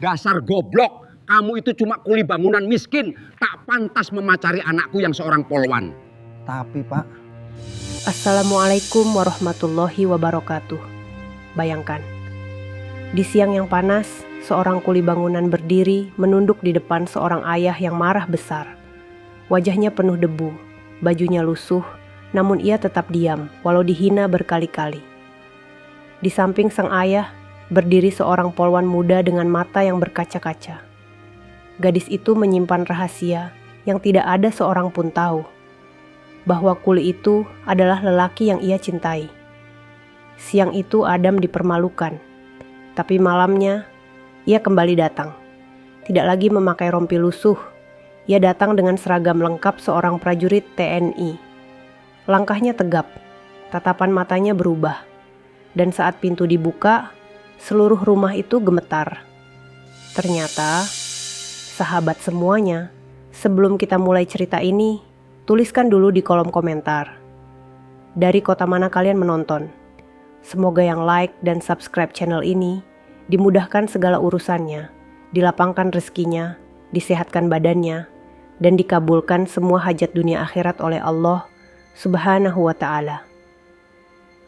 Dasar goblok, kamu itu cuma kuli bangunan miskin, tak pantas memacari anakku yang seorang polwan. Tapi Pak... Assalamualaikum warahmatullahi wabarakatuh. Bayangkan, di siang yang panas, seorang kuli bangunan berdiri menunduk di depan seorang ayah yang marah besar. Wajahnya penuh debu, bajunya lusuh, namun ia tetap diam walau dihina berkali-kali. Di samping sang ayah, berdiri seorang polwan muda dengan mata yang berkaca-kaca. Gadis itu menyimpan rahasia yang tidak ada seorang pun tahu, bahwa kuli itu adalah lelaki yang ia cintai. Siang itu Adam dipermalukan, tapi malamnya ia kembali datang. Tidak lagi memakai rompi lusuh, ia datang dengan seragam lengkap seorang prajurit TNI. Langkahnya tegap, tatapan matanya berubah, dan saat pintu dibuka, seluruh rumah itu gemetar. Ternyata, sahabat semuanya, sebelum kita mulai cerita ini, tuliskan dulu di kolom komentar, dari kota mana kalian menonton. Semoga yang like dan subscribe channel ini dimudahkan segala urusannya, dilapangkan rezekinya, disehatkan badannya, dan dikabulkan semua hajat dunia akhirat oleh Allah Subhanahu wa Ta'ala.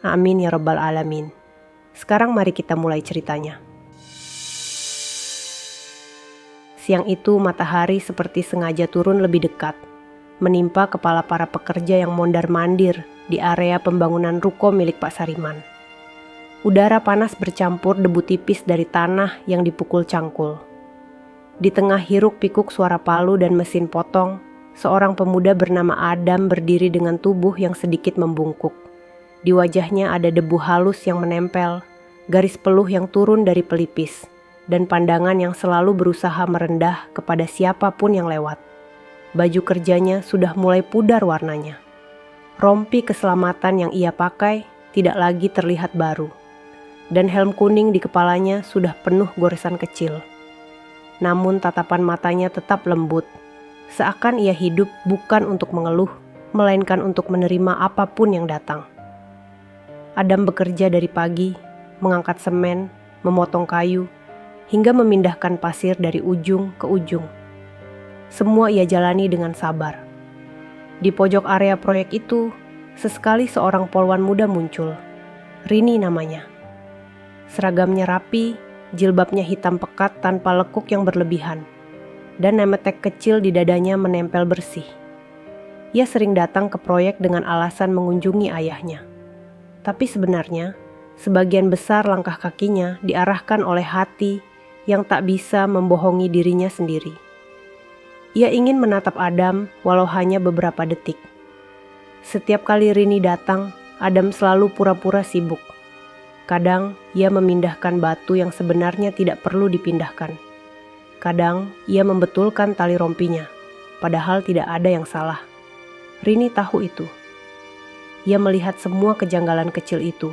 Amin ya Rabbal Alamin. Sekarang mari kita mulai ceritanya. Siang itu matahari seperti sengaja turun lebih dekat, menimpa kepala para pekerja yang mondar-mandir di area pembangunan ruko milik Pak Sariman. Udara panas bercampur debu tipis dari tanah yang dipukul cangkul. Di tengah hiruk-pikuk suara palu dan mesin potong, seorang pemuda bernama Adam berdiri dengan tubuh yang sedikit membungkuk. Di wajahnya ada debu halus yang menempel, garis peluh yang turun dari pelipis, dan pandangan yang selalu berusaha merendah kepada siapapun yang lewat. Baju kerjanya sudah mulai pudar warnanya. Rompi keselamatan yang ia pakai tidak lagi terlihat baru, dan helm kuning di kepalanya sudah penuh goresan kecil. Namun tatapan matanya tetap lembut, seakan ia hidup bukan untuk mengeluh, melainkan untuk menerima apapun yang datang. Adam bekerja dari pagi, mengangkat semen, memotong kayu, hingga memindahkan pasir dari ujung ke ujung. Semua ia jalani dengan sabar. Di pojok area proyek itu, sesekali seorang polwan muda muncul. Rini namanya. Seragamnya rapi, jilbabnya hitam pekat tanpa lekuk yang berlebihan, dan nemetek kecil di dadanya menempel bersih. Ia sering datang ke proyek dengan alasan mengunjungi ayahnya. Tapi sebenarnya, sebagian besar langkah kakinya diarahkan oleh hati yang tak bisa membohongi dirinya sendiri. Ia ingin menatap Adam walau hanya beberapa detik. Setiap kali Rini datang, Adam selalu pura-pura sibuk. Kadang ia memindahkan batu yang sebenarnya tidak perlu dipindahkan. Kadang ia membetulkan tali rompinya, padahal tidak ada yang salah. Rini tahu itu. Ia melihat semua kejanggalan kecil itu,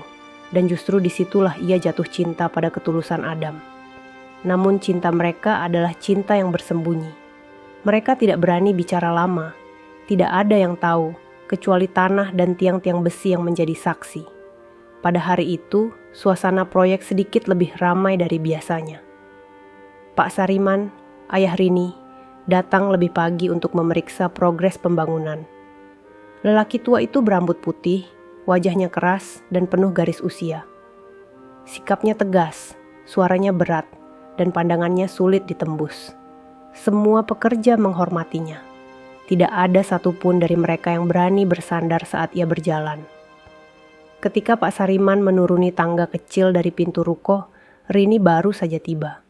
dan justru disitulah ia jatuh cinta pada ketulusan Adam. Namun cinta mereka adalah cinta yang bersembunyi. Mereka tidak berani bicara lama, tidak ada yang tahu, kecuali tanah dan tiang-tiang besi yang menjadi saksi. Pada hari itu, suasana proyek sedikit lebih ramai dari biasanya. Pak Sariman, ayah Rini, datang lebih pagi untuk memeriksa progres pembangunan. Lelaki tua itu berambut putih, wajahnya keras dan penuh garis usia. Sikapnya tegas, suaranya berat, dan pandangannya sulit ditembus. Semua pekerja menghormatinya. Tidak ada satupun dari mereka yang berani bersandar saat ia berjalan. Ketika Pak Sariman menuruni tangga kecil dari pintu ruko, Rini baru saja tiba.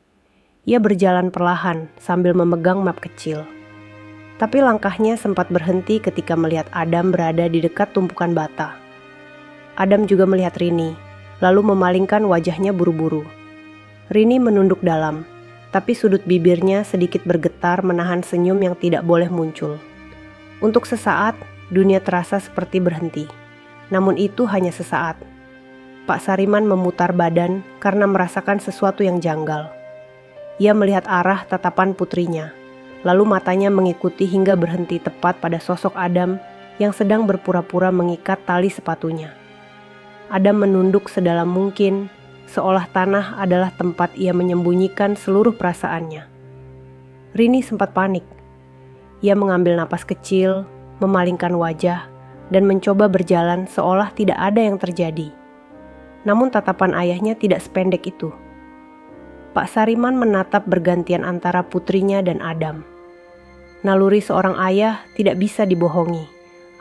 Ia berjalan perlahan sambil memegang map kecil. Tapi langkahnya sempat berhenti ketika melihat Adam berada di dekat tumpukan bata. Adam juga melihat Rini, lalu memalingkan wajahnya buru-buru. Rini menunduk dalam, tapi sudut bibirnya sedikit bergetar menahan senyum yang tidak boleh muncul. Untuk sesaat, dunia terasa seperti berhenti. Namun itu hanya sesaat. Pak Sariman memutar badan karena merasakan sesuatu yang janggal. Ia melihat arah tatapan putrinya, lalu matanya mengikuti hingga berhenti tepat pada sosok Adam yang sedang berpura-pura mengikat tali sepatunya. Adam menunduk sedalam mungkin, seolah tanah adalah tempat ia menyembunyikan seluruh perasaannya. Rini sempat panik. Ia mengambil napas kecil, memalingkan wajah, dan mencoba berjalan seolah tidak ada yang terjadi. Namun tatapan ayahnya tidak sependek itu. Pak Sariman menatap bergantian antara putrinya dan Adam. Naluri seorang ayah tidak bisa dibohongi,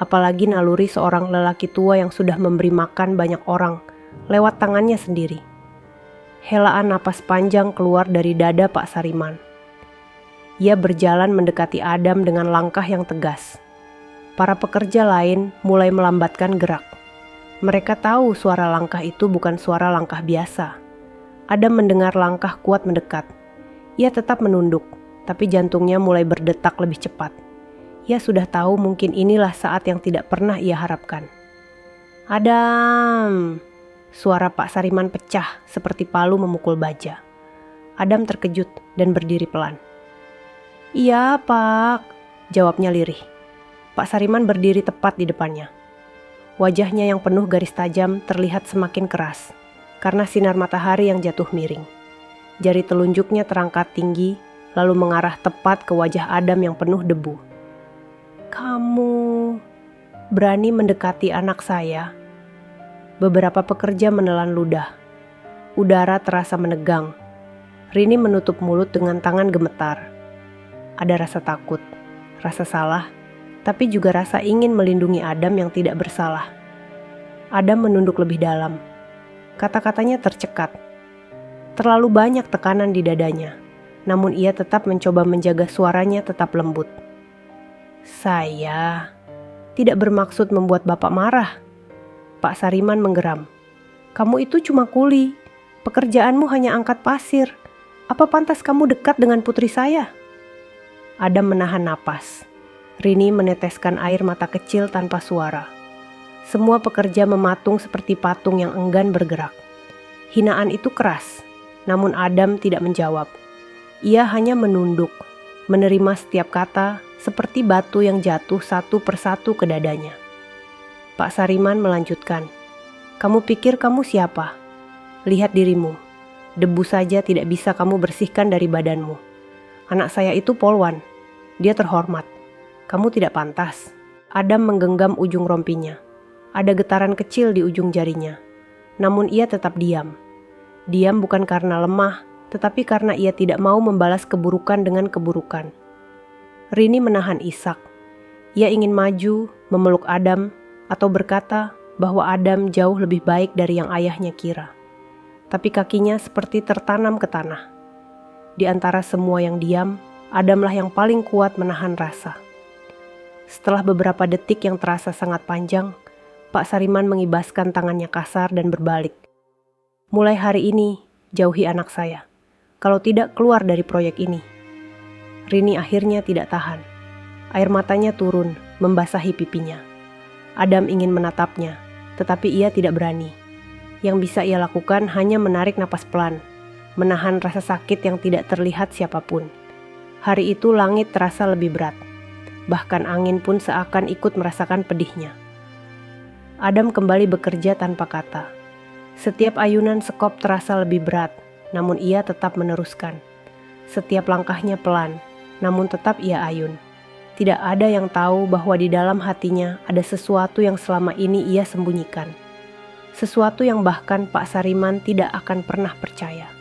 apalagi naluri seorang lelaki tua yang sudah memberi makan banyak orang lewat tangannya sendiri. Helaan napas panjang keluar dari dada Pak Sariman. Ia berjalan mendekati Adam dengan langkah yang tegas. Para pekerja lain mulai melambatkan gerak. Mereka tahu suara langkah itu bukan suara langkah biasa. Adam mendengar langkah kuat mendekat. Ia tetap menunduk, tapi jantungnya mulai berdetak lebih cepat. Ia sudah tahu mungkin inilah saat yang tidak pernah ia harapkan. Adam! Suara Pak Sariman pecah seperti palu memukul baja. Adam terkejut dan berdiri pelan. Iya, Pak, jawabnya lirih. Pak Sariman berdiri tepat di depannya. Wajahnya yang penuh garis tajam terlihat semakin keras karena sinar matahari yang jatuh miring. Jari telunjuknya terangkat tinggi, lalu mengarah tepat ke wajah Adam yang penuh debu. Kamu berani mendekati anak saya? Beberapa pekerja menelan ludah. Udara terasa menegang. Rini menutup mulut dengan tangan gemetar. Ada rasa takut, rasa salah, tapi juga rasa ingin melindungi Adam yang tidak bersalah. Adam menunduk lebih dalam. Kata-katanya tercekat. Terlalu banyak tekanan di dadanya, namun ia tetap mencoba menjaga suaranya tetap lembut. Saya tidak bermaksud membuat Bapak marah. Pak Sariman menggeram. Kamu itu cuma kuli. Pekerjaanmu hanya angkat pasir. Apa pantas kamu dekat dengan putri saya? Adam menahan napas. Rini meneteskan air mata kecil tanpa suara. Semua pekerja mematung seperti patung yang enggan bergerak. Hinaan itu keras, namun Adam tidak menjawab. Ia hanya menunduk, menerima setiap kata seperti batu yang jatuh satu persatu ke dadanya. Pak Sariman melanjutkan, kamu pikir kamu siapa? Lihat dirimu, debu saja tidak bisa kamu bersihkan dari badanmu. Anak saya itu polwan, dia terhormat. Kamu tidak pantas. Adam menggenggam ujung rompinya. Ada getaran kecil di ujung jarinya. Namun ia tetap diam. Diam bukan karena lemah, tetapi karena ia tidak mau membalas keburukan dengan keburukan. Rini menahan isak. Ia ingin maju, memeluk Adam, atau berkata bahwa Adam jauh lebih baik dari yang ayahnya kira. Tapi kakinya seperti tertanam ke tanah. Di antara semua yang diam, Adamlah yang paling kuat menahan rasa. Setelah beberapa detik yang terasa sangat panjang, Pak Sariman mengibaskan tangannya kasar dan berbalik. Mulai hari ini, jauhi anak saya. Kalau tidak, keluar dari proyek ini. Rini akhirnya tidak tahan. Air matanya turun, membasahi pipinya. Adam ingin menatapnya, tetapi ia tidak berani. Yang bisa ia lakukan hanya menarik napas pelan, menahan rasa sakit yang tidak terlihat siapapun. Hari itu langit terasa lebih berat. Bahkan angin pun seakan ikut merasakan pedihnya. Adam kembali bekerja tanpa kata. Setiap ayunan sekop terasa lebih berat, namun ia tetap meneruskan. Setiap langkahnya pelan, namun tetap ia ayun. Tidak ada yang tahu bahwa di dalam hatinya ada sesuatu yang selama ini ia sembunyikan. Sesuatu yang bahkan Pak Sariman tidak akan pernah percaya.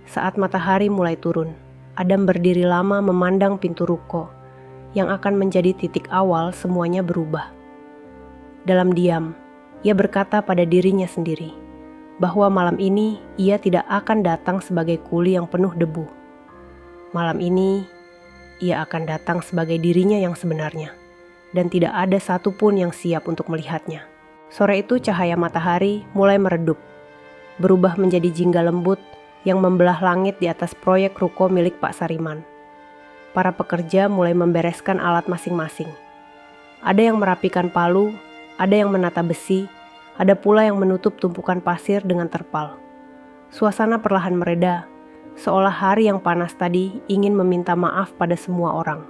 Saat matahari mulai turun, Adam berdiri lama memandang pintu ruko, yang akan menjadi titik awal semuanya berubah. Dalam diam, ia berkata pada dirinya sendiri, bahwa malam ini ia tidak akan datang sebagai kuli yang penuh debu. Malam ini, ia akan datang sebagai dirinya yang sebenarnya, dan tidak ada satupun yang siap untuk melihatnya. Sore itu cahaya matahari mulai meredup, berubah menjadi jingga lembut yang membelah langit di atas proyek ruko milik Pak Sariman. Para pekerja mulai membereskan alat masing-masing. Ada yang merapikan palu, ada yang menata besi, ada pula yang menutup tumpukan pasir dengan terpal. Suasana perlahan mereda, seolah hari yang panas tadi ingin meminta maaf pada semua orang.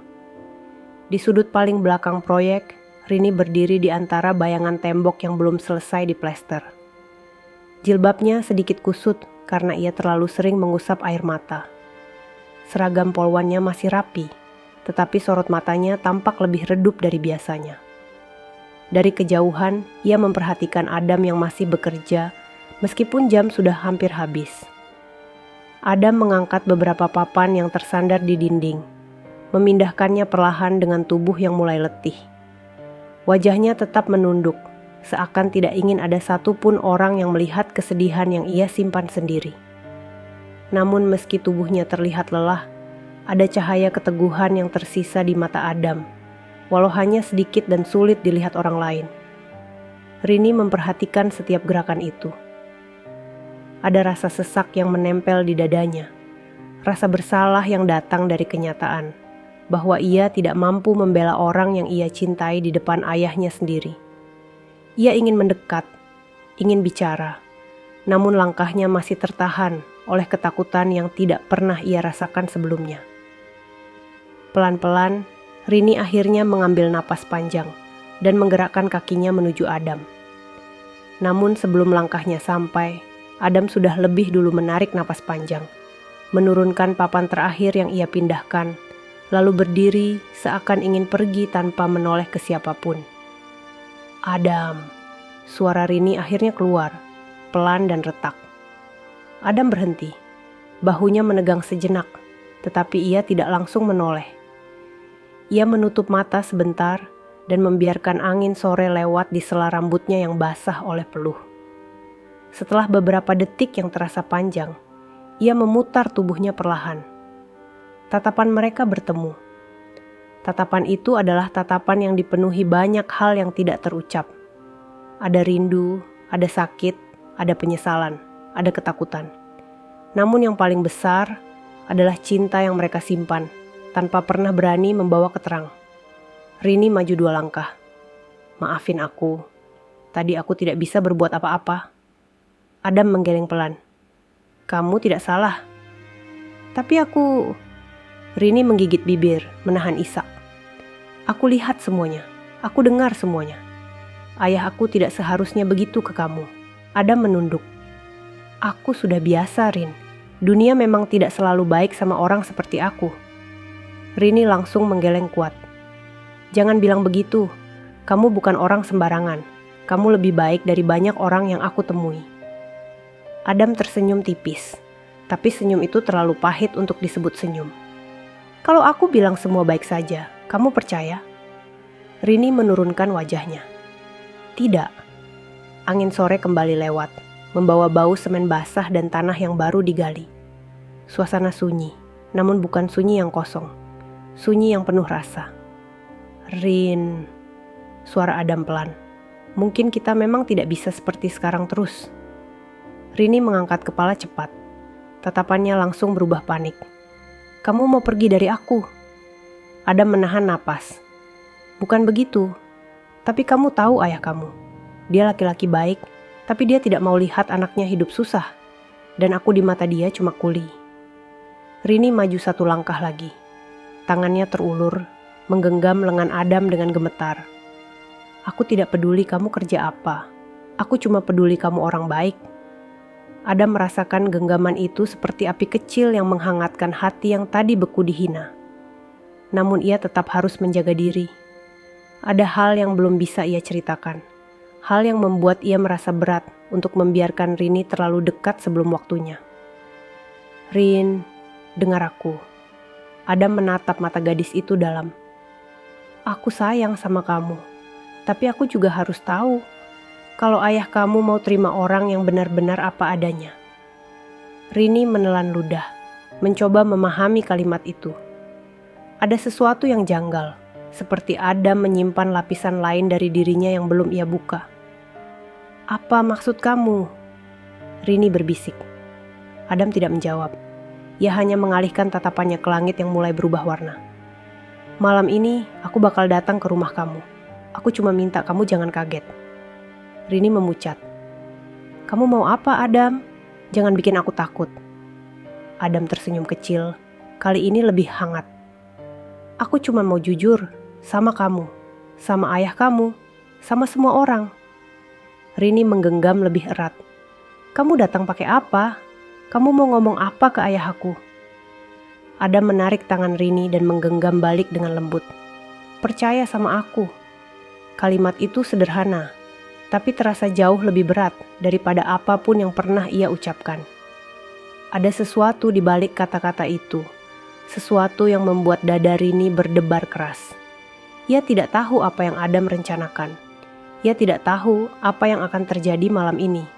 Di sudut paling belakang proyek, Rini berdiri di antara bayangan tembok yang belum selesai diplester. Jilbabnya sedikit kusut karena ia terlalu sering mengusap air mata. Seragam polwannya masih rapi, tetapi sorot matanya tampak lebih redup dari biasanya. Dari kejauhan, ia memperhatikan Adam yang masih bekerja meskipun jam sudah hampir habis. Adam mengangkat beberapa papan yang tersandar di dinding, memindahkannya perlahan dengan tubuh yang mulai letih. Wajahnya tetap menunduk, seakan tidak ingin ada satupun orang yang melihat kesedihan yang ia simpan sendiri. Namun meski tubuhnya terlihat lelah, ada cahaya keteguhan yang tersisa di mata Adam, walau hanya sedikit dan sulit dilihat orang lain. Rini memperhatikan setiap gerakan itu. Ada rasa sesak yang menempel di dadanya, rasa bersalah yang datang dari kenyataan bahwa ia tidak mampu membela orang yang ia cintai di depan ayahnya sendiri. Ia ingin mendekat, ingin bicara, namun langkahnya masih tertahan oleh ketakutan yang tidak pernah ia rasakan sebelumnya. Pelan-pelan, Rini akhirnya mengambil napas panjang dan menggerakkan kakinya menuju Adam. Namun sebelum langkahnya sampai, Adam sudah lebih dulu menarik napas panjang, menurunkan papan terakhir yang ia pindahkan, lalu berdiri seakan ingin pergi tanpa menoleh ke siapapun. Adam, suara Rini akhirnya keluar, pelan dan retak. Adam berhenti, bahunya menegang sejenak, tetapi ia tidak langsung menoleh. Ia menutup mata sebentar dan membiarkan angin sore lewat di sela rambutnya yang basah oleh peluh. Setelah beberapa detik yang terasa panjang, ia memutar tubuhnya perlahan. Tatapan mereka bertemu. Tatapan itu adalah tatapan yang dipenuhi banyak hal yang tidak terucap. Ada rindu, ada sakit, ada penyesalan, ada ketakutan. Namun yang paling besar adalah cinta yang mereka simpan, tanpa pernah berani membawa ke terang. Rini maju 2 langkah. Maafin aku, tadi aku tidak bisa berbuat apa-apa. Adam menggeleng pelan. Kamu tidak salah. Tapi aku... Rini menggigit bibir, menahan isak. Aku lihat semuanya, aku dengar semuanya. Ayah aku tidak seharusnya begitu ke kamu. Adam menunduk. Aku sudah biasa, Rin. Dunia memang tidak selalu baik sama orang seperti aku. Rini langsung menggeleng kuat. Jangan bilang begitu. Kamu bukan orang sembarangan. Kamu lebih baik dari banyak orang yang aku temui. Adam tersenyum tipis, tapi senyum itu terlalu pahit untuk disebut senyum. Kalau aku bilang semua baik saja, kamu percaya? Rini menurunkan wajahnya. Tidak. Angin sore kembali lewat, membawa bau semen basah dan tanah yang baru digali. Suasana sunyi, namun bukan sunyi yang kosong. Sunyi yang penuh rasa. Rin, suara Adam pelan. Mungkin kita memang tidak bisa seperti sekarang terus. Rini mengangkat kepala cepat. Tatapannya langsung berubah panik. Kamu mau pergi dari aku? Adam menahan napas. Bukan begitu. Tapi kamu tahu ayah kamu. Dia laki-laki baik, tapi dia tidak mau lihat anaknya hidup susah. Dan aku di mata dia cuma kuli. Rini maju 1 langkah lagi. Tangannya terulur, menggenggam lengan Adam dengan gemetar. Aku tidak peduli kamu kerja apa. Aku cuma peduli kamu orang baik. Adam merasakan genggaman itu seperti api kecil yang menghangatkan hati yang tadi beku dihina. Namun ia tetap harus menjaga diri. Ada hal yang belum bisa ia ceritakan. Hal yang membuat ia merasa berat untuk membiarkan Rini terlalu dekat sebelum waktunya. Rin, dengar aku. Adam menatap mata gadis itu dalam. Aku sayang sama kamu, tapi aku juga harus tahu kalau ayah kamu mau terima orang yang benar-benar apa adanya. Rini menelan ludah, mencoba memahami kalimat itu. Ada sesuatu yang janggal, seperti Adam menyimpan lapisan lain dari dirinya yang belum ia buka. Apa maksud kamu? Rini berbisik. Adam tidak menjawab. Ia hanya mengalihkan tatapannya ke langit yang mulai berubah warna. Malam ini aku bakal datang ke rumah kamu. Aku cuma minta kamu jangan kaget. Rini memucat. Kamu mau apa, Adam? Jangan bikin aku takut. Adam tersenyum kecil, kali ini lebih hangat. Aku cuma mau jujur sama kamu, sama ayah kamu, sama semua orang. Rini menggenggam lebih erat. Kamu datang pakai apa? Kamu mau ngomong apa ke ayah aku? Adam menarik tangan Rini dan menggenggam balik dengan lembut. Percaya sama aku. Kalimat itu sederhana, tapi terasa jauh lebih berat daripada apapun yang pernah ia ucapkan. Ada sesuatu di balik kata-kata itu, sesuatu yang membuat dada Rini berdebar keras. Ia tidak tahu apa yang Adam rencanakan. Ia tidak tahu apa yang akan terjadi malam ini.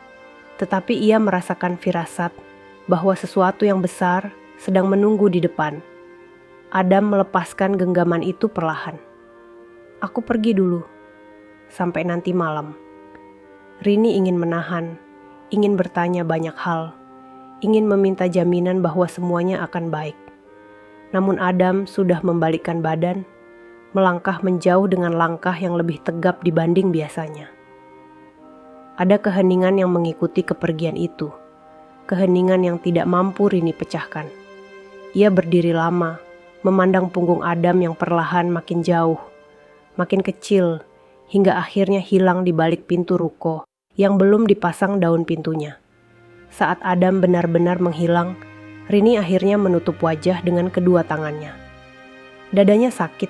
Tetapi ia merasakan firasat bahwa sesuatu yang besar sedang menunggu di depan. Adam melepaskan genggaman itu perlahan. Aku pergi dulu, sampai nanti malam. Rini ingin menahan, ingin bertanya banyak hal, ingin meminta jaminan bahwa semuanya akan baik. Namun Adam sudah membalikkan badan, melangkah menjauh dengan langkah yang lebih tegap dibanding biasanya. Ada keheningan yang mengikuti kepergian itu, keheningan yang tidak mampu Rini pecahkan. Ia berdiri lama, memandang punggung Adam yang perlahan makin jauh, makin kecil, hingga akhirnya hilang di balik pintu ruko yang belum dipasang daun pintunya. Saat Adam benar-benar menghilang, Rini akhirnya menutup wajah dengan kedua tangannya. Dadanya sakit,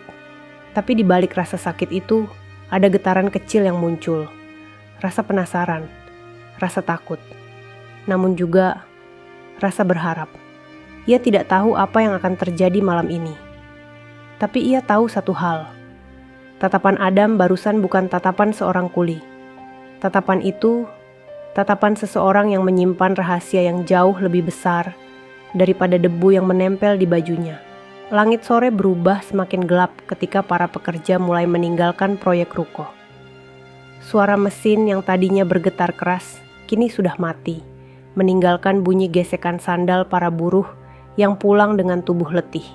tapi di balik rasa sakit itu ada getaran kecil yang muncul. Rasa penasaran, rasa takut, namun juga rasa berharap. Ia tidak tahu apa yang akan terjadi malam ini. Tapi ia tahu satu hal. Tatapan Adam barusan bukan tatapan seorang kuli. Tatapan itu, tatapan seseorang yang menyimpan rahasia yang jauh lebih besar daripada debu yang menempel di bajunya. Langit sore berubah semakin gelap ketika para pekerja mulai meninggalkan proyek ruko. Suara mesin yang tadinya bergetar keras, kini sudah mati, meninggalkan bunyi gesekan sandal para buruh yang pulang dengan tubuh letih.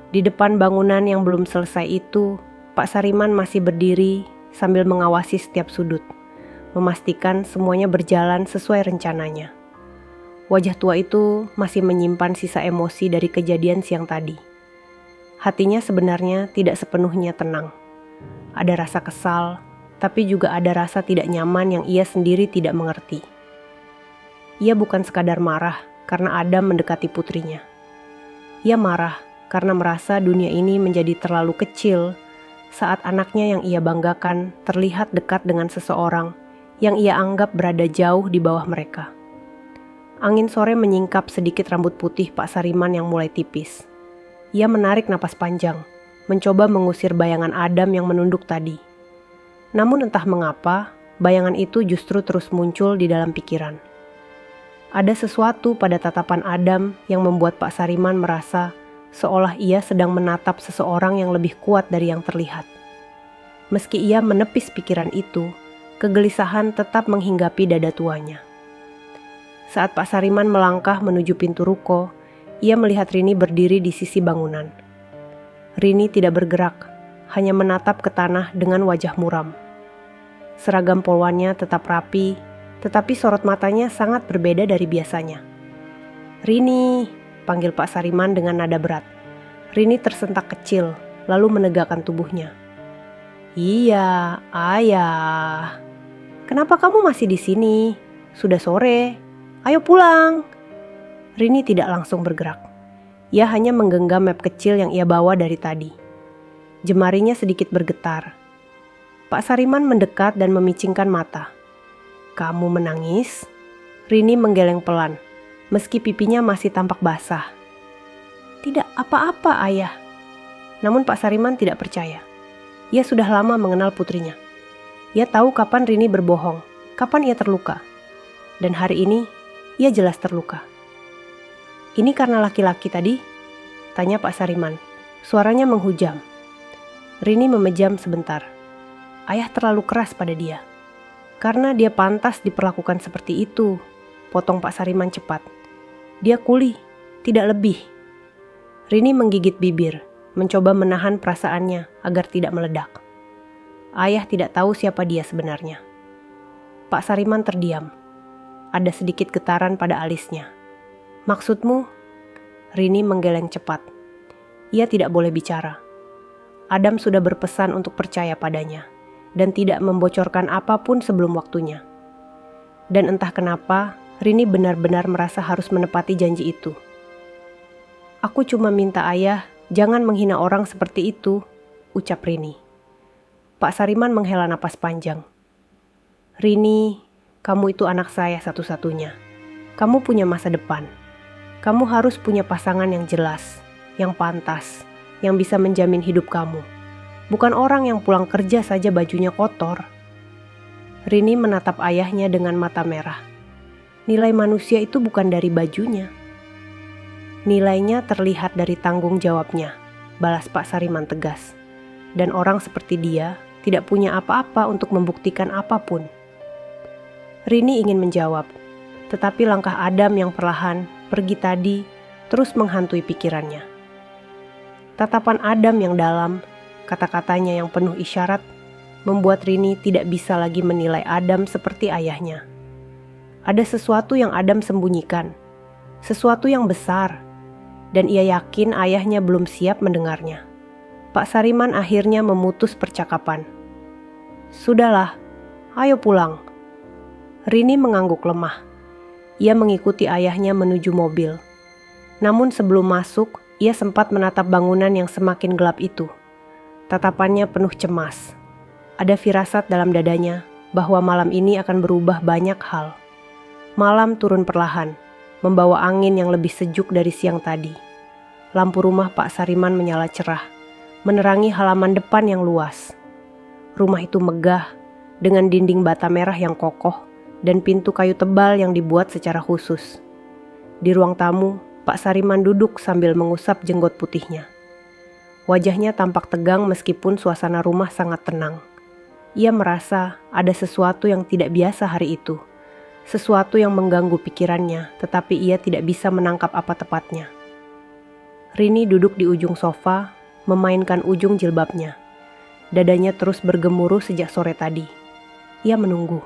Di depan bangunan yang belum selesai itu, Pak Sariman masih berdiri sambil mengawasi setiap sudut, memastikan semuanya berjalan sesuai rencananya. Wajah tua itu masih menyimpan sisa emosi dari kejadian siang tadi. Hatinya sebenarnya tidak sepenuhnya tenang. Ada rasa kesal, tapi juga ada rasa tidak nyaman yang ia sendiri tidak mengerti. Ia bukan sekadar marah karena Adam mendekati putrinya. Ia marah karena merasa dunia ini menjadi terlalu kecil saat anaknya yang ia banggakan terlihat dekat dengan seseorang yang ia anggap berada jauh di bawah mereka. Angin sore menyingkap sedikit rambut putih Pak Sariman yang mulai tipis. Ia menarik napas panjang, mencoba mengusir bayangan Adam yang menunduk tadi. Namun entah mengapa, bayangan itu justru terus muncul di dalam pikiran. Ada sesuatu pada tatapan Adam yang membuat Pak Sariman merasa seolah ia sedang menatap seseorang yang lebih kuat dari yang terlihat. Meski ia menepis pikiran itu, kegelisahan tetap menghinggapi dada tuanya. Saat Pak Sariman melangkah menuju pintu ruko, ia melihat Rini berdiri di sisi bangunan. Rini tidak bergerak, hanya menatap ke tanah dengan wajah muram. Seragam polwannya tetap rapi, tetapi sorot matanya sangat berbeda dari biasanya. "Rini," panggil Pak Sariman dengan nada berat. Rini tersentak kecil, lalu menegakkan tubuhnya. "Iya, ayah. Kenapa kamu masih di sini? Sudah sore. Ayo pulang." Rini tidak langsung bergerak. Ia hanya menggenggam map kecil yang ia bawa dari tadi. Jemarinya sedikit bergetar. Pak Sariman mendekat dan memicingkan mata. "Kamu menangis?" Rini menggeleng pelan, meski pipinya masih tampak basah. "Tidak apa-apa, ayah." Namun Pak Sariman tidak percaya. Ia sudah lama mengenal putrinya. Ia tahu kapan Rini berbohong, kapan ia terluka. Dan hari ini, ia jelas terluka. "Ini karena laki-laki tadi?" tanya Pak Sariman. Suaranya menghujam. Rini memejam sebentar. Ayah terlalu keras pada dia. "Karena dia pantas diperlakukan seperti itu," potong Pak Sariman cepat. "Dia kuli, tidak lebih." Rini menggigit bibir, mencoba menahan perasaannya agar tidak meledak. Ayah tidak tahu siapa dia sebenarnya. Pak Sariman terdiam. Ada sedikit getaran pada alisnya. "Maksudmu?" Rini menggeleng cepat. Ia tidak boleh bicara. Adam sudah berpesan untuk percaya padanya dan tidak membocorkan apapun sebelum waktunya. Dan entah kenapa, Rini benar-benar merasa harus menepati janji itu. "Aku cuma minta ayah jangan menghina orang seperti itu," ucap Rini. Pak Sariman menghela napas panjang. "Rini, kamu itu anak saya satu-satunya. Kamu punya masa depan. Kamu harus punya pasangan yang jelas, yang pantas, yang bisa menjamin hidup kamu. Bukan orang yang pulang kerja saja bajunya kotor." Rini menatap ayahnya dengan mata merah. Nilai manusia itu bukan dari bajunya. Nilainya terlihat dari tanggung jawabnya, balas Pak Sariman tegas. Dan orang seperti dia tidak punya apa-apa untuk membuktikan apapun. Rini ingin menjawab, tetapi langkah Adam yang perlahan pergi tadi terus menghantui pikirannya. Tatapan Adam yang dalam, kata-katanya yang penuh isyarat, membuat Rini tidak bisa lagi menilai Adam seperti ayahnya. Ada sesuatu yang Adam sembunyikan, sesuatu yang besar, dan ia yakin ayahnya belum siap mendengarnya. Pak Sariman akhirnya memutus percakapan. "Sudahlah, ayo pulang." Rini mengangguk lemah. Ia mengikuti ayahnya menuju mobil. Namun sebelum masuk, ia sempat menatap bangunan yang semakin gelap itu. Tatapannya penuh cemas. Ada firasat dalam dadanya bahwa malam ini akan berubah banyak hal. Malam turun perlahan, membawa angin yang lebih sejuk dari siang tadi. Lampu rumah Pak Sariman menyala cerah, menerangi halaman depan yang luas. Rumah itu megah, dengan dinding bata merah yang kokoh dan pintu kayu tebal yang dibuat secara khusus. Di ruang tamu, Pak Sariman duduk sambil mengusap jenggot putihnya. Wajahnya tampak tegang meskipun suasana rumah sangat tenang. Ia merasa ada sesuatu yang tidak biasa hari itu. Sesuatu yang mengganggu pikirannya, tetapi ia tidak bisa menangkap apa tepatnya. Rini duduk di ujung sofa, memainkan ujung jilbabnya. Dadanya terus bergemuruh sejak sore tadi. Ia menunggu.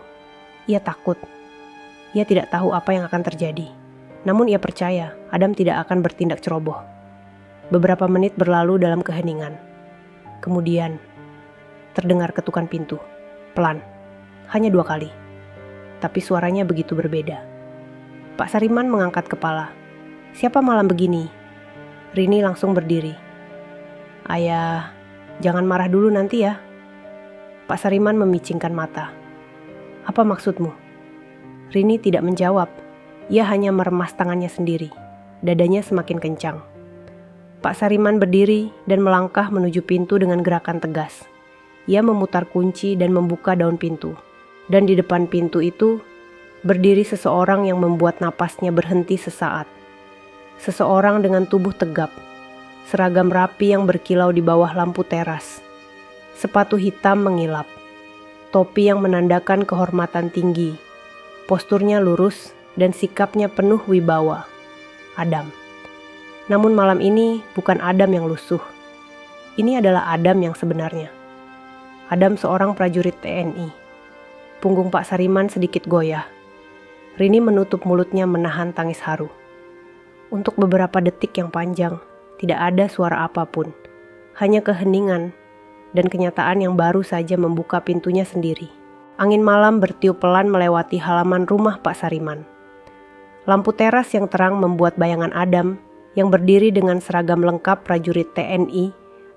Ia takut. Ia tidak tahu apa yang akan terjadi. Namun ia percaya Adam tidak akan bertindak ceroboh. Beberapa menit berlalu dalam keheningan. Kemudian terdengar ketukan pintu, pelan, hanya 2 kali. Tapi suaranya begitu berbeda. Pak Sariman mengangkat kepala. "Siapa malam begini?" Rini langsung berdiri. "Ayah, jangan marah dulu nanti ya." Pak Sariman memicingkan mata. "Apa maksudmu?" Rini tidak menjawab. Ia hanya meremas tangannya sendiri. Dadanya semakin kencang. Pak Sariman berdiri dan melangkah menuju pintu dengan gerakan tegas. Ia memutar kunci dan membuka daun pintu. Dan di depan pintu itu berdiri seseorang yang membuat napasnya berhenti sesaat. Seseorang dengan tubuh tegap, seragam rapi yang berkilau di bawah lampu teras. Sepatu hitam mengilap, topi yang menandakan kehormatan tinggi. Posturnya lurus dan sikapnya penuh wibawa. Adam. Namun malam ini bukan Adam yang lusuh. Ini adalah Adam yang sebenarnya. Adam seorang prajurit TNI. Punggung Pak Sariman sedikit goyah. Rini menutup mulutnya menahan tangis haru. Untuk beberapa detik yang panjang, tidak ada suara apapun. Hanya keheningan dan kenyataan yang baru saja membuka pintunya sendiri. Angin malam bertiup pelan melewati halaman rumah Pak Sariman. Lampu teras yang terang membuat bayangan Adam yang berdiri dengan seragam lengkap prajurit TNI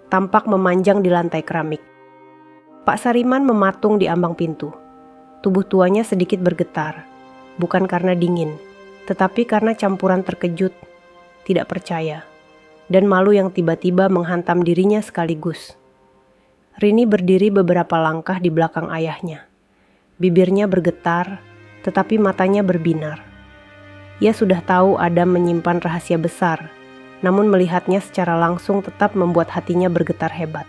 tampak memanjang di lantai keramik. Pak Sariman mematung di ambang pintu. Tubuh tuanya sedikit bergetar, bukan karena dingin, tetapi karena campuran terkejut, tidak percaya, dan malu yang tiba-tiba menghantam dirinya sekaligus. Rini berdiri beberapa langkah di belakang ayahnya. Bibirnya bergetar, tetapi matanya berbinar. Ia sudah tahu Adam menyimpan rahasia besar, namun melihatnya secara langsung tetap membuat hatinya bergetar hebat.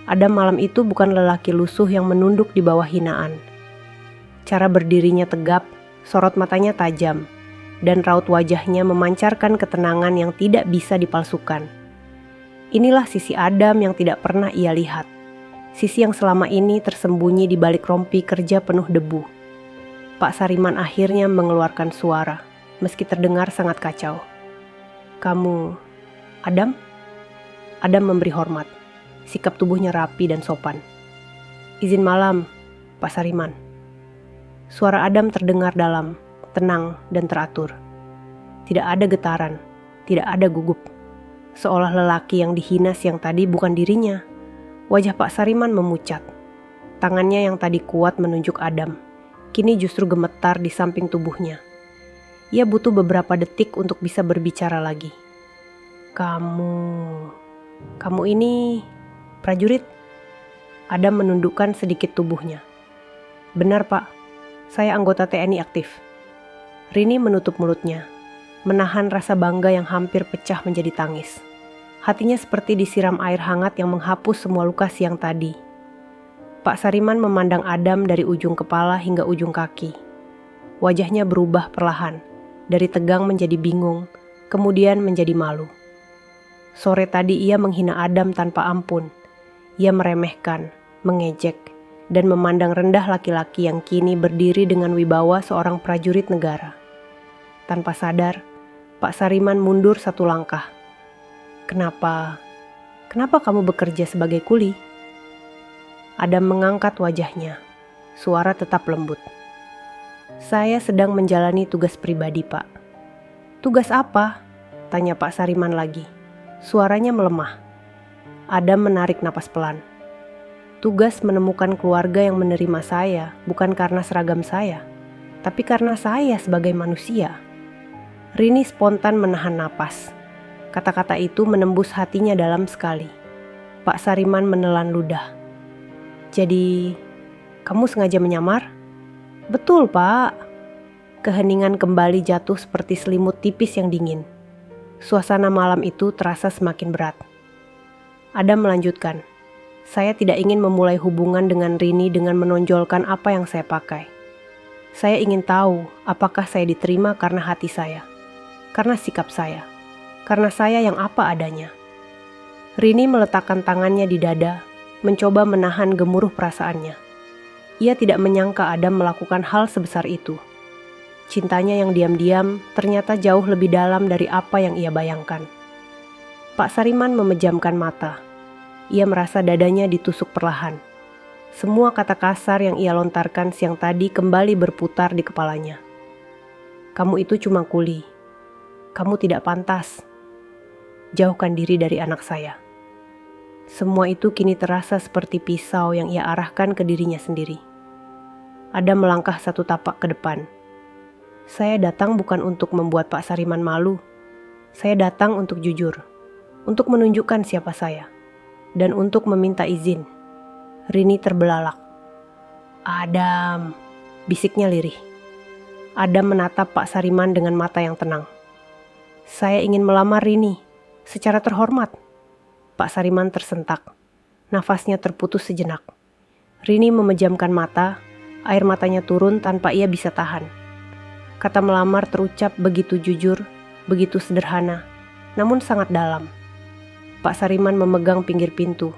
Adam malam itu bukan lelaki lusuh yang menunduk di bawah hinaan. Cara berdirinya tegap, sorot matanya tajam, dan raut wajahnya memancarkan ketenangan yang tidak bisa dipalsukan. Inilah sisi Adam yang tidak pernah ia lihat. Sisi yang selama ini tersembunyi di balik rompi kerja penuh debu. Pak Sariman akhirnya mengeluarkan suara, meski terdengar sangat kacau. "Kamu, Adam?" Adam memberi hormat. Sikap tubuhnya rapi dan sopan. "Izin malam, Pak Sariman." Suara Adam terdengar dalam, tenang, dan teratur. Tidak ada getaran, tidak ada gugup. Seolah lelaki yang dihina siang tadi bukan dirinya. Wajah Pak Sariman memucat. Tangannya yang tadi kuat menunjuk Adam, kini justru gemetar di samping tubuhnya. Ia butuh beberapa detik untuk bisa berbicara lagi. Kamu ini prajurit? Adam menundukkan sedikit tubuhnya. Benar Pak, saya anggota TNI aktif. Rini menutup mulutnya, menahan rasa bangga yang hampir pecah menjadi tangis. Hatinya seperti disiram air hangat yang menghapus semua luka siang tadi. Pak Sariman memandang Adam dari ujung kepala hingga ujung kaki. Wajahnya berubah perlahan, dari tegang menjadi bingung, kemudian menjadi malu. Sore tadi ia menghina Adam tanpa ampun. Ia meremehkan, mengejek, dan memandang rendah laki-laki yang kini berdiri dengan wibawa seorang prajurit negara. Tanpa sadar, Pak Sariman mundur satu langkah. Kenapa kamu bekerja sebagai kuli? Adam mengangkat wajahnya. Suara tetap lembut. Saya sedang menjalani tugas pribadi, Pak. Tugas apa? Tanya Pak Sariman lagi. Suaranya melemah. Adam menarik napas pelan. Tugas menemukan keluarga yang menerima saya bukan karena seragam saya, tapi karena saya sebagai manusia. Rini spontan menahan napas. Kata-kata itu menembus hatinya dalam sekali. Pak Sariman menelan ludah. Jadi, kamu sengaja menyamar? Betul, Pak. Keheningan kembali jatuh seperti selimut tipis yang dingin. Suasana malam itu terasa semakin berat. Adam melanjutkan, saya tidak ingin memulai hubungan dengan Rini dengan menonjolkan apa yang saya pakai. Saya ingin tahu apakah saya diterima karena hati saya, karena sikap saya, karena saya yang apa adanya. Rini meletakkan tangannya di dada, mencoba menahan gemuruh perasaannya. Ia tidak menyangka Adam melakukan hal sebesar itu. Cintanya yang diam-diam ternyata jauh lebih dalam dari apa yang ia bayangkan. Pak Sariman memejamkan mata. Ia merasa dadanya ditusuk perlahan. Semua kata kasar yang ia lontarkan siang tadi kembali berputar di kepalanya. Kamu itu cuma kuli. Kamu tidak pantas. Jauhkan diri dari anak saya. Semua itu kini terasa seperti pisau yang ia arahkan ke dirinya sendiri. Adam melangkah satu tapak ke depan. Saya datang bukan untuk membuat Pak Sariman malu. Saya datang untuk jujur, untuk menunjukkan siapa saya, dan untuk meminta izin. Rini terbelalak. Adam, bisiknya lirih. Adam menatap Pak Sariman dengan mata yang tenang. Saya ingin melamar Rini, secara terhormat. Pak Sariman tersentak. Nafasnya terputus sejenak. Rini memejamkan mata, air matanya turun tanpa ia bisa tahan. Kata melamar terucap begitu jujur, begitu sederhana, namun sangat dalam. Pak Sariman memegang pinggir pintu,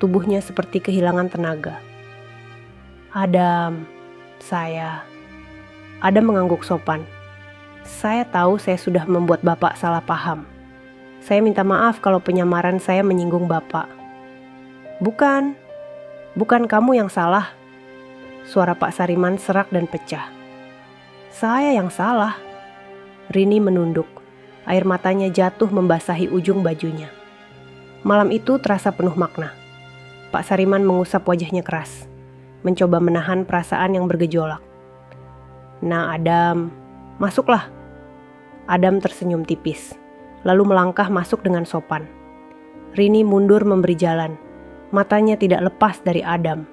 tubuhnya seperti kehilangan tenaga. Adam, Adam mengangguk sopan. Saya tahu saya sudah membuat Bapak salah paham. Saya minta maaf kalau penyamaran saya menyinggung Bapak. Bukan kamu yang salah. Suara Pak Sariman serak dan pecah. Saya yang salah. Rini menunduk. Air matanya jatuh membasahi ujung bajunya. Malam itu terasa penuh makna. Pak Sariman mengusap wajahnya keras, mencoba menahan perasaan yang bergejolak. Nah Adam, masuklah. Adam tersenyum tipis, lalu melangkah masuk dengan sopan. Rini mundur memberi jalan. Matanya tidak lepas dari Adam.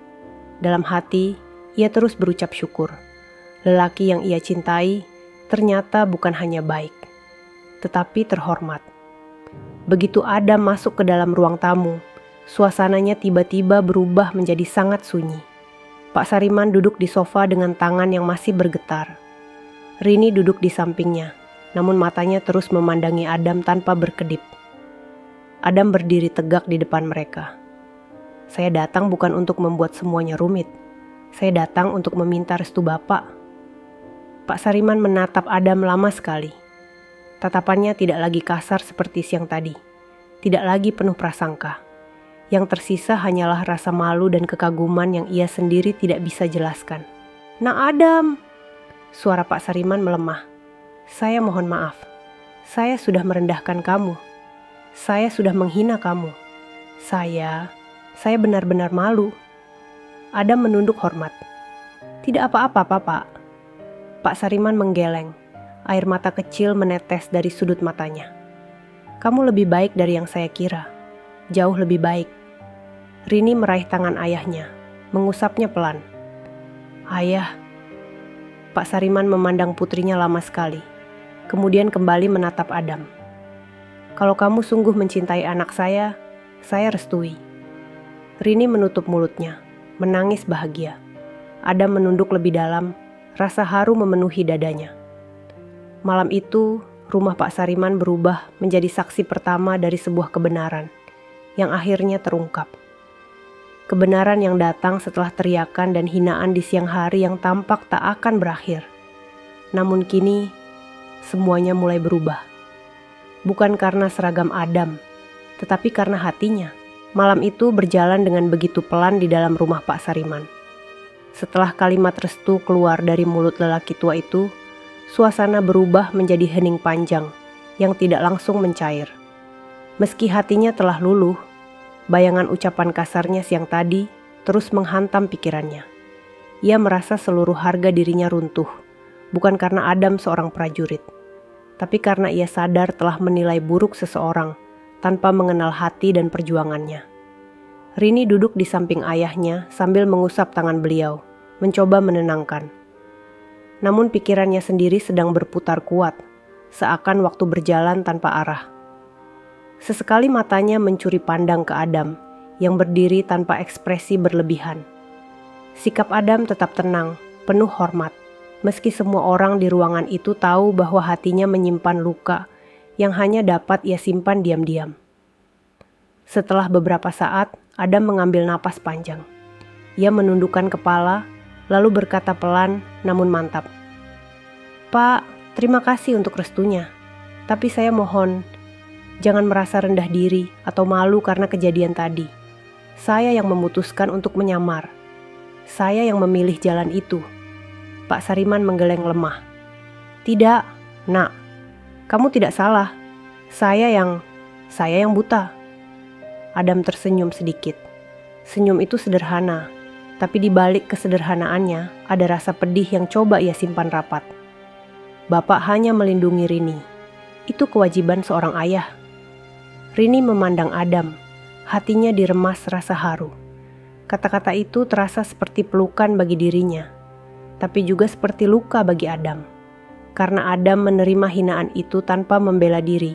Dalam hati, ia terus berucap syukur. Lelaki yang ia cintai ternyata bukan hanya baik, tetapi terhormat. Begitu Adam masuk ke dalam ruang tamu, suasananya tiba-tiba berubah menjadi sangat sunyi. Pak Sariman duduk di sofa dengan tangan yang masih bergetar. Rini duduk di sampingnya, namun matanya terus memandangi Adam tanpa berkedip. Adam berdiri tegak di depan mereka. Saya datang bukan untuk membuat semuanya rumit. Saya datang untuk meminta restu Bapak. Pak Sariman menatap Adam lama sekali. Tatapannya tidak lagi kasar seperti siang tadi. Tidak lagi penuh prasangka. Yang tersisa hanyalah rasa malu dan kekaguman yang ia sendiri tidak bisa jelaskan. "Nak Adam!" Suara Pak Sariman melemah. "Saya mohon maaf. Saya sudah merendahkan kamu. Saya sudah menghina kamu. Saya benar-benar malu." Adam menunduk hormat. "Tidak apa-apa, Pak." Pak Sariman menggeleng. Air mata kecil menetes dari sudut matanya. "Kamu lebih baik dari yang saya kira. Jauh lebih baik." Rini meraih tangan ayahnya, mengusapnya pelan. "Ayah." Pak Sariman memandang putrinya lama sekali, kemudian kembali menatap Adam. "Kalau kamu sungguh mencintai anak saya restui." Rini menutup mulutnya, menangis bahagia. Adam menunduk lebih dalam, rasa haru memenuhi dadanya. Malam itu, rumah Pak Sariman berubah menjadi saksi pertama dari sebuah kebenaran yang akhirnya terungkap. Kebenaran yang datang setelah teriakan dan hinaan di siang hari yang tampak tak akan berakhir. Namun kini, semuanya mulai berubah. Bukan karena seragam Adam, tetapi karena hatinya. Malam itu berjalan dengan begitu pelan di dalam rumah Pak Sariman. Setelah kalimat restu keluar dari mulut lelaki tua itu, suasana berubah menjadi hening panjang yang tidak langsung mencair. Meski hatinya telah luluh, bayangan ucapan kasarnya siang tadi terus menghantam pikirannya. Ia merasa seluruh harga dirinya runtuh, bukan karena Adam seorang prajurit, tapi karena ia sadar telah menilai buruk seseorang tanpa mengenal hati dan perjuangannya. Rini duduk di samping ayahnya sambil mengusap tangan beliau, mencoba menenangkan. Namun pikirannya sendiri sedang berputar kuat, seakan waktu berjalan tanpa arah. Sesekali matanya mencuri pandang ke Adam yang berdiri tanpa ekspresi berlebihan. Sikap Adam tetap tenang, penuh hormat, meski semua orang di ruangan itu tahu bahwa hatinya menyimpan luka yang hanya dapat ia simpan diam-diam. Setelah beberapa saat, Adam mengambil napas panjang. Ia menundukkan kepala, lalu berkata pelan namun mantap, "Pak, terima kasih untuk restunya. Tapi saya mohon, jangan merasa rendah diri atau malu karena kejadian tadi. Saya yang memutuskan untuk menyamar. Saya yang memilih jalan itu." Pak Sariman menggeleng lemah. "Tidak, Nak. Kamu tidak salah. Saya yang buta." Adam tersenyum sedikit. Senyum itu sederhana, tapi di balik kesederhanaannya ada rasa pedih yang coba ia simpan rapat. Bapak hanya melindungi Rini. Itu kewajiban seorang ayah. Rini memandang Adam, hatinya diremas rasa haru. Kata-kata itu terasa seperti pelukan bagi dirinya, tapi juga seperti luka bagi Adam. Karena Adam menerima hinaan itu tanpa membela diri,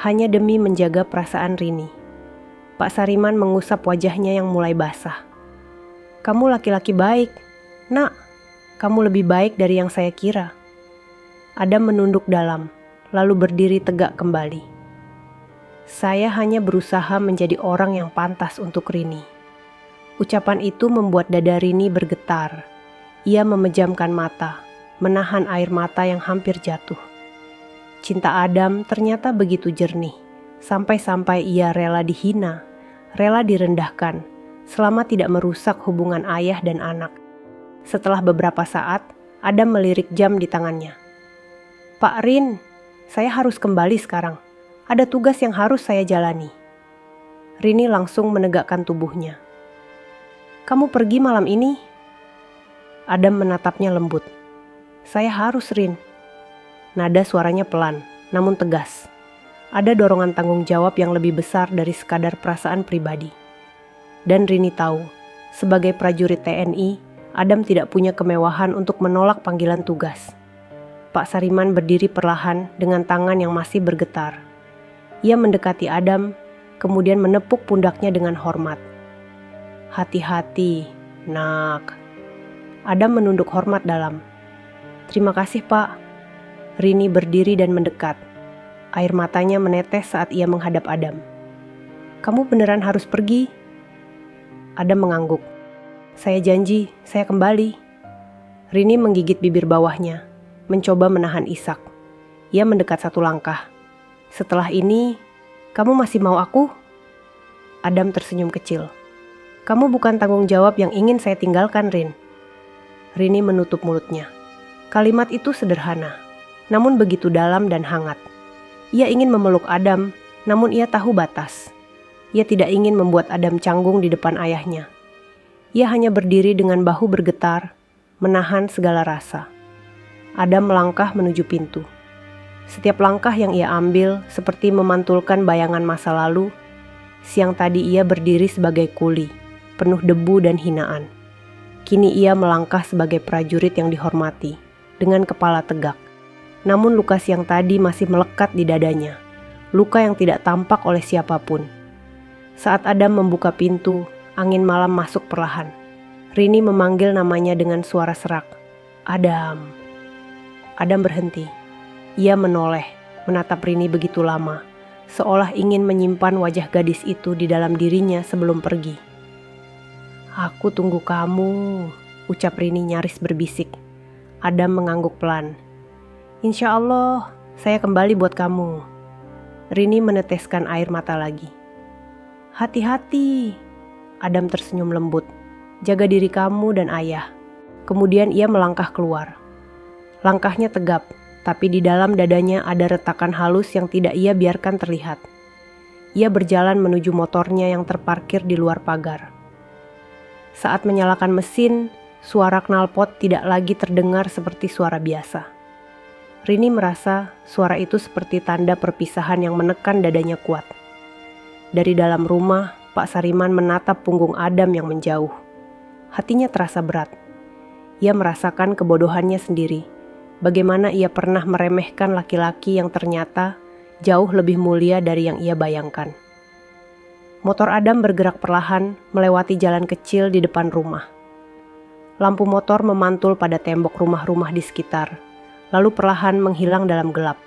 hanya demi menjaga perasaan Rini. Pak Sariman mengusap wajahnya yang mulai basah. "Kamu laki-laki baik, Nak. Kamu lebih baik dari yang saya kira." Adam menunduk dalam, lalu berdiri tegak kembali. "Saya hanya berusaha menjadi orang yang pantas untuk Rini." Ucapan itu membuat dada Rini bergetar. Ia memejamkan mata, menahan air mata yang hampir jatuh. Cinta Adam ternyata begitu jernih, sampai-sampai ia rela dihina, rela direndahkan, selama tidak merusak hubungan ayah dan anak. Setelah beberapa saat, Adam melirik jam di tangannya. "Pak Rin, saya harus kembali sekarang. Ada tugas yang harus saya jalani." Rini langsung menegakkan tubuhnya. "Kamu pergi malam ini?" Adam menatapnya lembut. "Saya harus, Rin." Nada suaranya pelan, namun tegas. Ada dorongan tanggung jawab yang lebih besar dari sekadar perasaan pribadi. Dan Rini tahu, sebagai prajurit TNI, Adam tidak punya kemewahan untuk menolak panggilan tugas. Pak Sariman berdiri perlahan dengan tangan yang masih bergetar. Ia mendekati Adam, kemudian menepuk pundaknya dengan hormat. "Hati-hati, Nak." Adam menunduk hormat dalam. "Terima kasih, Pak." Rini berdiri dan mendekat. Air matanya menetes saat ia menghadap Adam. "Kamu beneran harus pergi?" Adam mengangguk. "Saya janji, saya kembali." Rini menggigit bibir bawahnya, mencoba menahan isak. Ia mendekat satu langkah. "Setelah ini, kamu masih mau aku?" Adam tersenyum kecil. "Kamu bukan tanggung jawab yang ingin saya tinggalkan, Rin." Rini menutup mulutnya. Kalimat itu sederhana, namun begitu dalam dan hangat. Ia ingin memeluk Adam, namun ia tahu batas. Ia tidak ingin membuat Adam canggung di depan ayahnya. Ia hanya berdiri dengan bahu bergetar, menahan segala rasa. Adam melangkah menuju pintu. Setiap langkah yang ia ambil seperti memantulkan bayangan masa lalu. Siang tadi ia berdiri sebagai kuli, penuh debu dan hinaan. Kini ia melangkah sebagai prajurit yang dihormati, dengan kepala tegak. Namun luka siang tadi masih melekat di dadanya, luka yang tidak tampak oleh siapapun. Saat Adam membuka pintu, angin malam masuk perlahan. Rini memanggil namanya dengan suara serak. Adam. Adam berhenti. Ia menoleh, menatap Rini begitu lama, seolah ingin menyimpan wajah gadis itu di dalam dirinya sebelum pergi. Aku tunggu kamu, ucap Rini nyaris berbisik. Adam mengangguk pelan. Insya Allah, saya kembali buat kamu. Rini meneteskan air mata lagi. Hati-hati, Adam tersenyum lembut. Jaga diri kamu dan ayah. Kemudian ia melangkah keluar. Langkahnya tegap, tapi di dalam dadanya ada retakan halus yang tidak ia biarkan terlihat. Ia berjalan menuju motornya yang terparkir di luar pagar. Saat menyalakan mesin, suara knalpot tidak lagi terdengar seperti suara biasa. Rini merasa suara itu seperti tanda perpisahan yang menekan dadanya kuat. Dari dalam rumah, Pak Sariman menatap punggung Adam yang menjauh. Hatinya terasa berat. Ia merasakan kebodohannya sendiri. Bagaimana ia pernah meremehkan laki-laki yang ternyata jauh lebih mulia dari yang ia bayangkan. Motor Adam bergerak perlahan melewati jalan kecil di depan rumah. Lampu motor memantul pada tembok rumah-rumah di sekitar, lalu perlahan menghilang dalam gelap.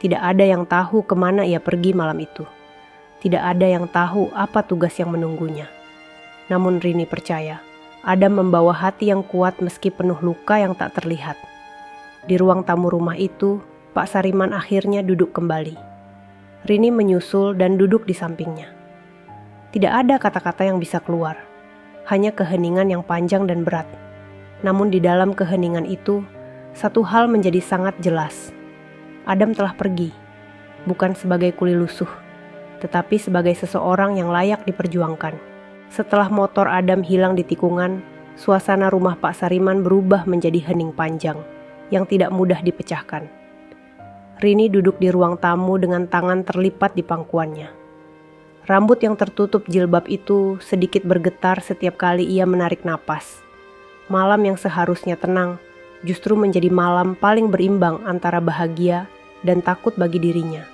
Tidak ada yang tahu kemana ia pergi malam itu. Tidak ada yang tahu apa tugas yang menunggunya. Namun Rini percaya, Adam membawa hati yang kuat meski penuh luka yang tak terlihat. Di ruang tamu rumah itu, Pak Sariman akhirnya duduk kembali. Rini menyusul dan duduk di sampingnya. Tidak ada kata-kata yang bisa keluar, hanya keheningan yang panjang dan berat. Namun di dalam keheningan itu, satu hal menjadi sangat jelas. Adam telah pergi, bukan sebagai kuli lusuh, tetapi sebagai seseorang yang layak diperjuangkan. Setelah motor Adam hilang di tikungan, suasana rumah Pak Sariman berubah menjadi hening panjang, yang tidak mudah dipecahkan. Rini duduk di ruang tamu dengan tangan terlipat di pangkuannya. Rambut yang tertutup jilbab itu sedikit bergetar setiap kali ia menarik napas. Malam yang seharusnya tenang, justru menjadi malam paling berimbang antara bahagia dan takut bagi dirinya.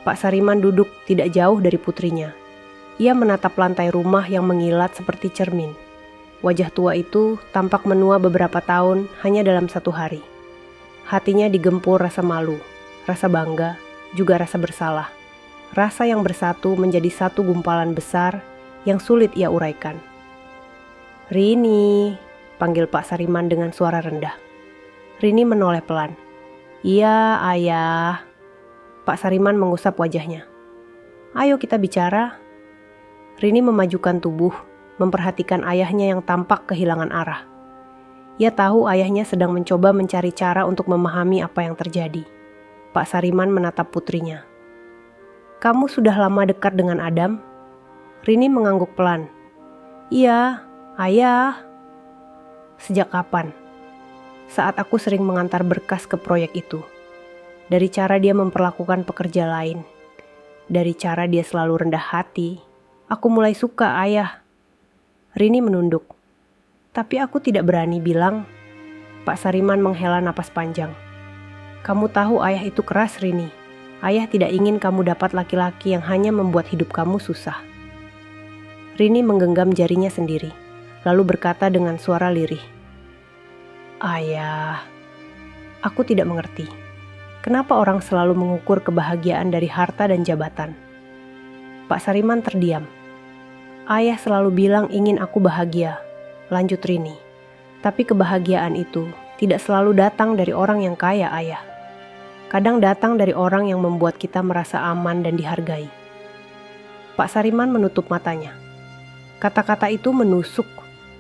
Pak Sariman duduk tidak jauh dari putrinya. Ia menatap lantai rumah yang mengilat seperti cermin. Wajah tua itu tampak menua beberapa tahun hanya dalam satu hari. Hatinya digempur rasa malu, rasa bangga, juga rasa bersalah. Rasa yang bersatu menjadi satu gumpalan besar yang sulit ia uraikan. Rini, panggil Pak Sariman dengan suara rendah. Rini menoleh pelan. Iya, ayah. Pak Sariman mengusap wajahnya. Ayo kita bicara. Rini memajukan tubuh, memperhatikan ayahnya yang tampak kehilangan arah. Ia tahu ayahnya sedang mencoba mencari cara untuk memahami apa yang terjadi. Pak Sariman menatap putrinya. Kamu sudah lama dekat dengan Adam? Rini mengangguk pelan. Iya, ayah. Sejak kapan? Saat aku sering mengantar berkas ke proyek itu. Dari cara dia memperlakukan pekerja lain. Dari cara dia selalu rendah hati. Aku mulai suka ayah. Rini menunduk. Tapi aku tidak berani bilang. Pak Sariman menghela napas panjang. Kamu tahu ayah itu keras, Rini. Ayah tidak ingin kamu dapat laki-laki yang hanya membuat hidup kamu susah. Rini menggenggam jarinya sendiri, lalu berkata dengan suara lirih. Ayah, aku tidak mengerti. Kenapa orang selalu mengukur kebahagiaan dari harta dan jabatan? Pak Sariman terdiam. Ayah selalu bilang ingin aku bahagia, lanjut Rini. Tapi kebahagiaan itu tidak selalu datang dari orang yang kaya, ayah. Kadang datang dari orang yang membuat kita merasa aman dan dihargai. Pak Sariman menutup matanya. Kata-kata itu menusuk,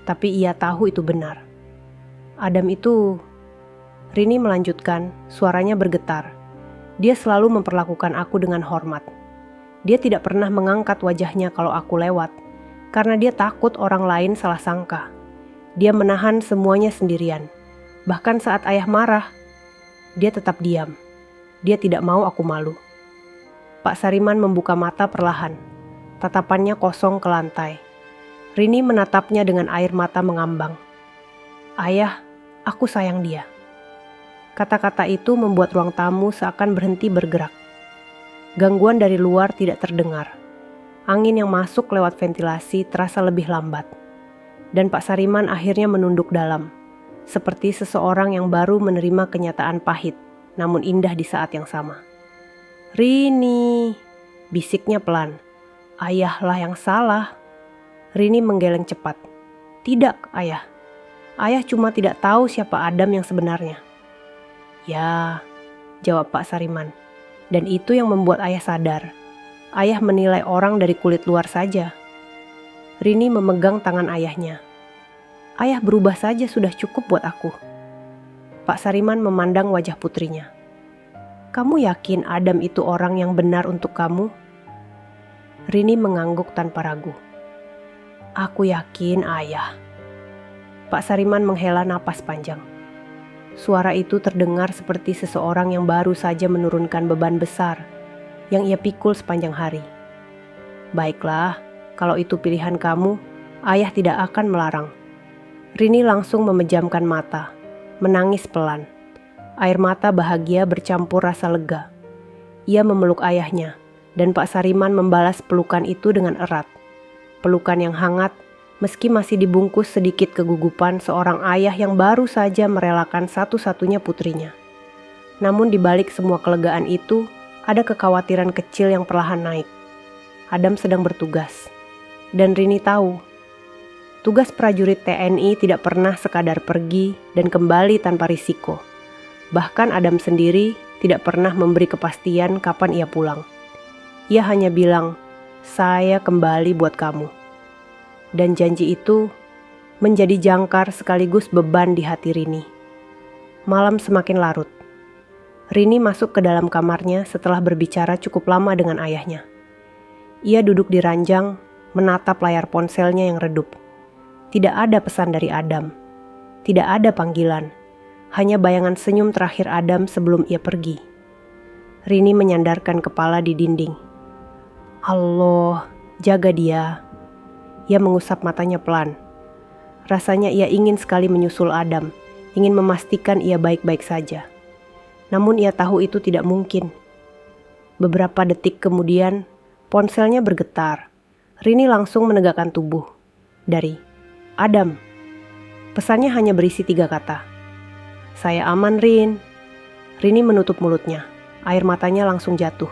tapi ia tahu itu benar. Adam itu, Rini melanjutkan, suaranya bergetar. Dia selalu memperlakukan aku dengan hormat. Dia tidak pernah mengangkat wajahnya kalau aku lewat, karena dia takut orang lain salah sangka. Dia menahan semuanya sendirian. Bahkan saat ayah marah, dia tetap diam. Dia tidak mau aku malu. Pak Sariman membuka mata perlahan. Tatapannya kosong ke lantai. Rini menatapnya dengan air mata mengambang. Ayah, aku sayang dia. Kata-kata itu membuat ruang tamu seakan berhenti bergerak. Gangguan dari luar tidak terdengar. Angin yang masuk lewat ventilasi terasa lebih lambat. Dan Pak Sariman akhirnya menunduk dalam, seperti seseorang yang baru menerima kenyataan pahit, namun indah di saat yang sama. Rini, bisiknya pelan. Ayahlah yang salah. Rini menggeleng cepat. Tidak, ayah. Ayah cuma tidak tahu siapa Adam yang sebenarnya. Ya, jawab Pak Sariman. Dan itu yang membuat ayah sadar. Ayah menilai orang dari kulit luar saja. Rini memegang tangan ayahnya. Ayah berubah saja sudah cukup buat aku. Pak Sariman memandang wajah putrinya. Kamu yakin Adam itu orang yang benar untuk kamu? Rini mengangguk tanpa ragu. Aku yakin, ayah. Pak Sariman menghela napas panjang. Suara itu terdengar seperti seseorang yang baru saja menurunkan beban besar yang ia pikul sepanjang hari. Baiklah, kalau itu pilihan kamu, ayah tidak akan melarang. Rini langsung memejamkan mata, menangis pelan. Air mata bahagia bercampur rasa lega. Ia memeluk ayahnya, dan Pak Sariman membalas pelukan itu dengan erat. Pelukan yang hangat, meski masih dibungkus sedikit kegugupan seorang ayah yang baru saja merelakan satu-satunya putrinya. Namun di balik semua kelegaan itu, ada kekhawatiran kecil yang perlahan naik. Adam sedang bertugas. Dan Rini tahu, tugas prajurit TNI tidak pernah sekadar pergi dan kembali tanpa risiko. Bahkan Adam sendiri tidak pernah memberi kepastian kapan ia pulang. Ia hanya bilang, saya kembali buat kamu. Dan janji itu menjadi jangkar sekaligus beban di hati Rini. Malam semakin larut. Rini masuk ke dalam kamarnya setelah berbicara cukup lama dengan ayahnya. Ia duduk di ranjang, menatap layar ponselnya yang redup. Tidak ada pesan dari Adam. Tidak ada panggilan. Hanya bayangan senyum terakhir Adam sebelum ia pergi. Rini menyandarkan kepala di dinding. Allah, jaga dia. Ia mengusap matanya pelan. Rasanya ia ingin sekali menyusul Adam, ingin memastikan ia baik-baik saja. Namun ia tahu itu tidak mungkin. Beberapa detik kemudian, ponselnya bergetar. Rini langsung menegakkan tubuh. Dari Adam. Pesannya hanya berisi 3 kata. Saya aman, Rin. Rini menutup mulutnya. Air matanya langsung jatuh.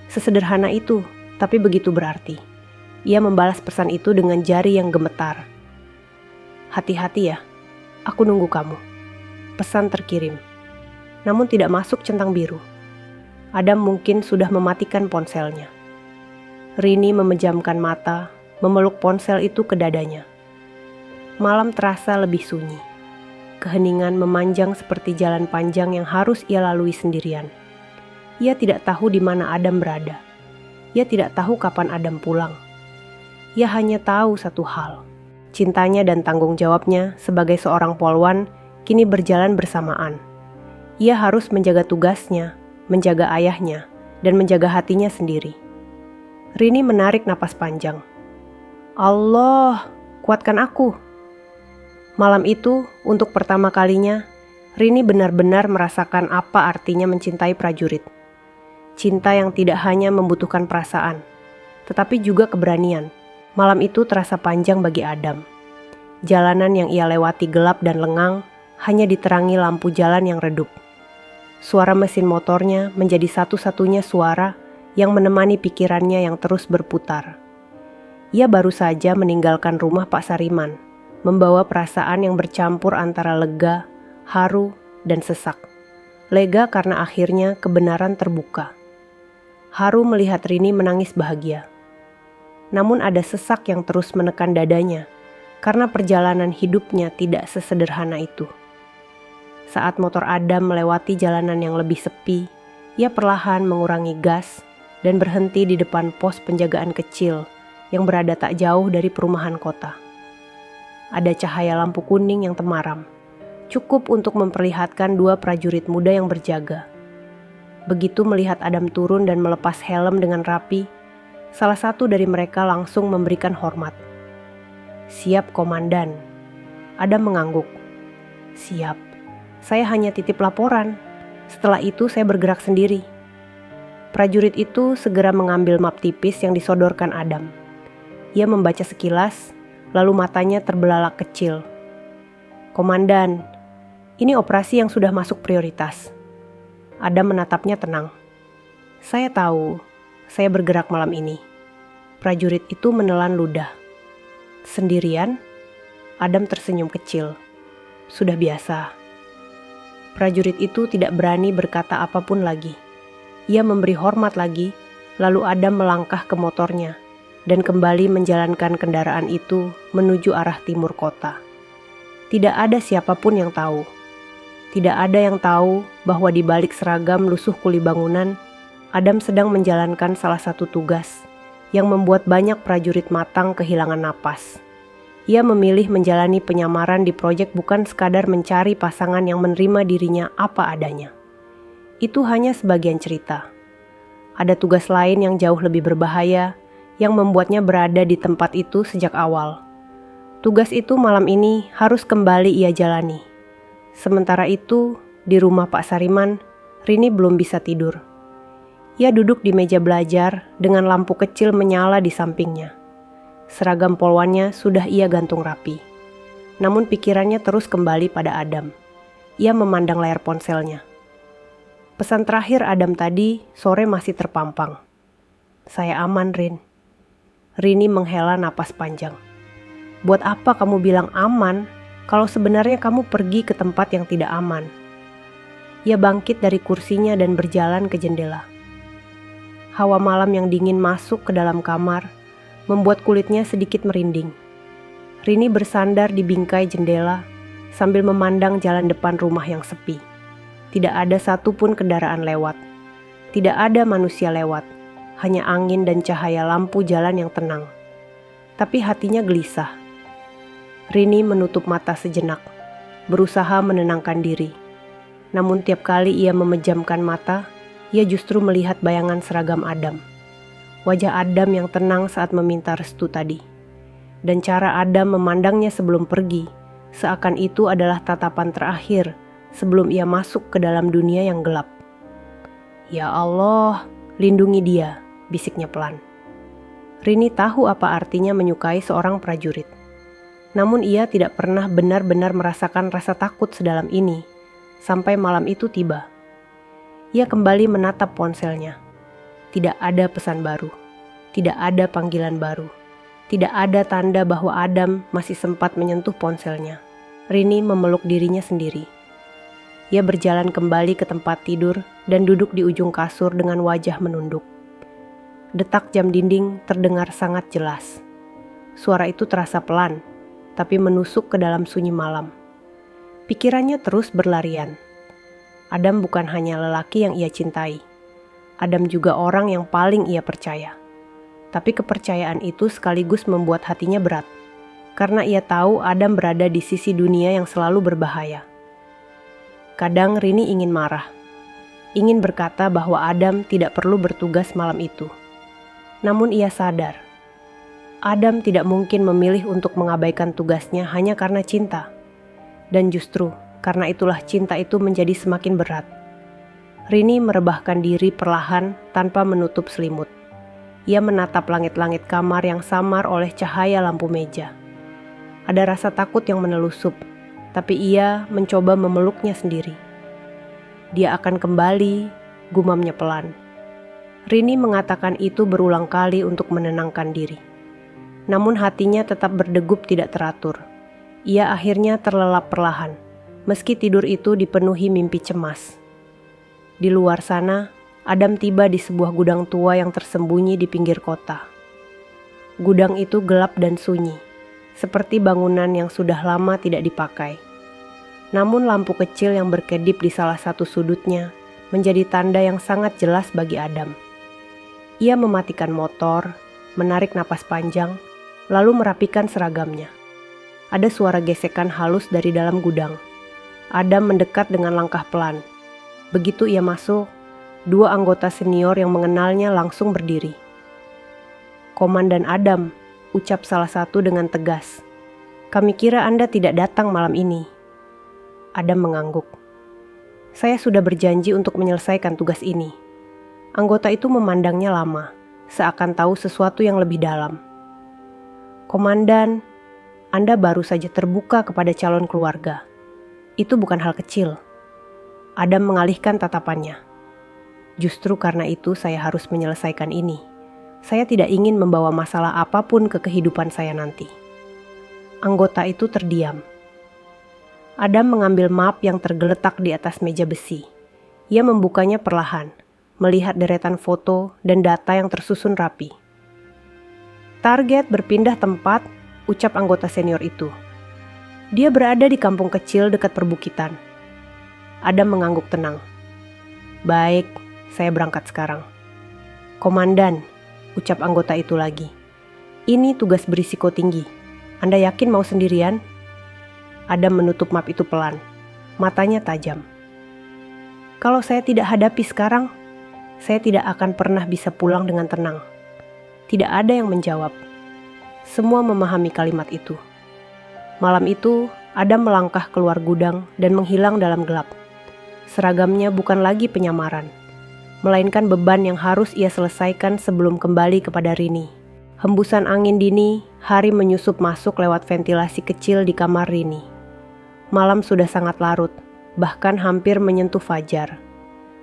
Sesederhana itu, tapi begitu berarti. Ia membalas pesan itu dengan jari yang gemetar. Hati-hati ya, aku nunggu kamu. Pesan terkirim. Namun tidak masuk centang biru. Adam mungkin sudah mematikan ponselnya. Rini memejamkan mata, memeluk ponsel itu ke dadanya. Malam terasa lebih sunyi. Keheningan memanjang seperti jalan panjang yang harus ia lalui sendirian. Ia tidak tahu di mana Adam berada. Ia tidak tahu kapan Adam pulang. Ia hanya tahu satu hal. Cintanya dan tanggung jawabnya sebagai seorang polwan kini berjalan bersamaan. Ia harus menjaga tugasnya, menjaga ayahnya, dan menjaga hatinya sendiri. Rini menarik napas panjang. Allah, kuatkan aku. Malam itu, untuk pertama kalinya, Rini benar-benar merasakan apa artinya mencintai prajurit. Cinta yang tidak hanya membutuhkan perasaan, tetapi juga keberanian. Malam itu terasa panjang bagi Adam. Jalanan yang ia lewati gelap dan lengang, hanya diterangi lampu jalan yang redup. Suara mesin motornya menjadi satu-satunya suara yang menemani pikirannya yang terus berputar. Ia baru saja meninggalkan rumah Pak Sariman, membawa perasaan yang bercampur antara lega, haru, dan sesak. Lega karena akhirnya kebenaran terbuka. Haru melihat Rini menangis bahagia. Namun ada sesak yang terus menekan dadanya, karena perjalanan hidupnya tidak sesederhana itu. Saat motor Adam melewati jalanan yang lebih sepi, ia perlahan mengurangi gas dan berhenti di depan pos penjagaan kecil yang berada tak jauh dari perumahan kota. Ada cahaya lampu kuning yang temaram, cukup untuk memperlihatkan dua prajurit muda yang berjaga. Begitu melihat Adam turun dan melepas helm dengan rapi, salah satu dari mereka langsung memberikan hormat. "Siap, Komandan." Adam mengangguk. "Siap. Saya hanya titip laporan. Setelah itu saya bergerak sendiri." Prajurit itu segera mengambil map tipis yang disodorkan Adam. Ia membaca sekilas, lalu matanya terbelalak kecil. "Komandan, ini operasi yang sudah masuk prioritas." Adam menatapnya tenang. "Saya tahu, saya bergerak malam ini." Prajurit itu menelan ludah. "Sendirian?" Adam tersenyum kecil. "Sudah biasa." Prajurit itu tidak berani berkata apapun lagi. Ia memberi hormat lagi, lalu Adam melangkah ke motornya dan kembali menjalankan kendaraan itu menuju arah timur kota. Tidak ada siapapun yang tahu. Tidak ada yang tahu bahwa di balik seragam lusuh kuli bangunan, Adam sedang menjalankan salah satu tugas yang membuat banyak prajurit matang kehilangan napas. Ia memilih menjalani penyamaran di proyek bukan sekadar mencari pasangan yang menerima dirinya apa adanya. Itu hanya sebagian cerita. Ada tugas lain yang jauh lebih berbahaya yang membuatnya berada di tempat itu sejak awal. Tugas itu malam ini harus kembali ia jalani. Sementara itu, di rumah Pak Sariman, Rini belum bisa tidur. Ia duduk di meja belajar dengan lampu kecil menyala di sampingnya. Seragam polwannya sudah ia gantung rapi. Namun pikirannya terus kembali pada Adam. Ia memandang layar ponselnya. Pesan terakhir Adam tadi sore masih terpampang. "Saya aman, Rin." Rini menghela napas panjang. "Buat apa kamu bilang aman kalau sebenarnya kamu pergi ke tempat yang tidak aman?" Ia bangkit dari kursinya dan berjalan ke jendela. Hawa malam yang dingin masuk ke dalam kamar, membuat kulitnya sedikit merinding. Rini bersandar di bingkai jendela sambil memandang jalan depan rumah yang sepi. Tidak ada satupun kendaraan lewat. Tidak ada manusia lewat. Hanya angin dan cahaya lampu jalan yang tenang. Tapi hatinya gelisah. Rini menutup mata sejenak, berusaha menenangkan diri. Namun tiap kali ia memejamkan mata, ia justru melihat bayangan seragam Adam. Wajah Adam yang tenang saat meminta restu tadi. Dan cara Adam memandangnya sebelum pergi, seakan itu adalah tatapan terakhir sebelum ia masuk ke dalam dunia yang gelap. "Ya Allah, lindungi dia," bisiknya pelan. Rini tahu apa artinya menyukai seorang prajurit. Namun ia tidak pernah benar-benar merasakan rasa takut sedalam ini, sampai malam itu tiba. Ia kembali menatap ponselnya. Tidak ada pesan baru, tidak ada panggilan baru, tidak ada tanda bahwa Adam masih sempat menyentuh ponselnya. Rini memeluk dirinya sendiri. Ia berjalan kembali ke tempat tidur dan duduk di ujung kasur dengan wajah menunduk. Detak jam dinding terdengar sangat jelas. Suara itu terasa pelan, tapi menusuk ke dalam sunyi malam. Pikirannya terus berlarian. Adam bukan hanya lelaki yang ia cintai. Adam juga orang yang paling ia percaya. Tapi kepercayaan itu sekaligus membuat hatinya berat, karena ia tahu Adam berada di sisi dunia yang selalu berbahaya. Kadang Rini ingin marah, ingin berkata bahwa Adam tidak perlu bertugas malam itu. Namun ia sadar, Adam tidak mungkin memilih untuk mengabaikan tugasnya hanya karena cinta. Dan justru karena itulah cinta itu menjadi semakin berat. Rini merebahkan diri perlahan tanpa menutup selimut. Ia menatap langit-langit kamar yang samar oleh cahaya lampu meja. Ada rasa takut yang menelusup, tapi ia mencoba memeluknya sendiri. "Dia akan kembali," gumamnya pelan. Rini mengatakan itu berulang kali untuk menenangkan diri. Namun hatinya tetap berdegup tidak teratur. Ia akhirnya terlelap perlahan, meski tidur itu dipenuhi mimpi cemas. Di luar sana, Adam tiba di sebuah gudang tua yang tersembunyi di pinggir kota. Gudang itu gelap dan sunyi, seperti bangunan yang sudah lama tidak dipakai. Namun lampu kecil yang berkedip di salah satu sudutnya menjadi tanda yang sangat jelas bagi Adam. Ia mematikan motor, menarik napas panjang, lalu merapikan seragamnya. Ada suara gesekan halus dari dalam gudang. Adam mendekat dengan langkah pelan. Begitu ia masuk, dua anggota senior yang mengenalnya langsung berdiri. "Komandan Adam," ucap salah satu dengan tegas. "Kami kira Anda tidak datang malam ini." Adam mengangguk. "Saya sudah berjanji untuk menyelesaikan tugas ini." Anggota itu memandangnya lama, seakan tahu sesuatu yang lebih dalam. "Komandan, Anda baru saja terbuka kepada calon keluarga. Itu bukan hal kecil." Adam mengalihkan tatapannya. "Justru karena itu saya harus menyelesaikan ini. Saya tidak ingin membawa masalah apapun ke kehidupan saya nanti." Anggota itu terdiam. Adam mengambil map yang tergeletak di atas meja besi. Ia membukanya perlahan, melihat deretan foto dan data yang tersusun rapi. "Target berpindah tempat," ucap anggota senior itu. "Dia berada di kampung kecil dekat perbukitan." Adam mengangguk tenang. "Baik, saya berangkat sekarang." "Komandan," ucap anggota itu lagi. "Ini tugas berisiko tinggi. Anda yakin mau sendirian?" Adam menutup map itu pelan. Matanya tajam. "Kalau saya tidak hadapi sekarang, saya tidak akan pernah bisa pulang dengan tenang." Tidak ada yang menjawab. Semua memahami kalimat itu. Malam itu, Adam melangkah keluar gudang dan menghilang dalam gelap. Seragamnya bukan lagi penyamaran, melainkan beban yang harus ia selesaikan sebelum kembali kepada Rini. Hembusan angin dini, hari menyusup masuk lewat ventilasi kecil di kamar Rini. Malam sudah sangat larut, bahkan hampir menyentuh fajar.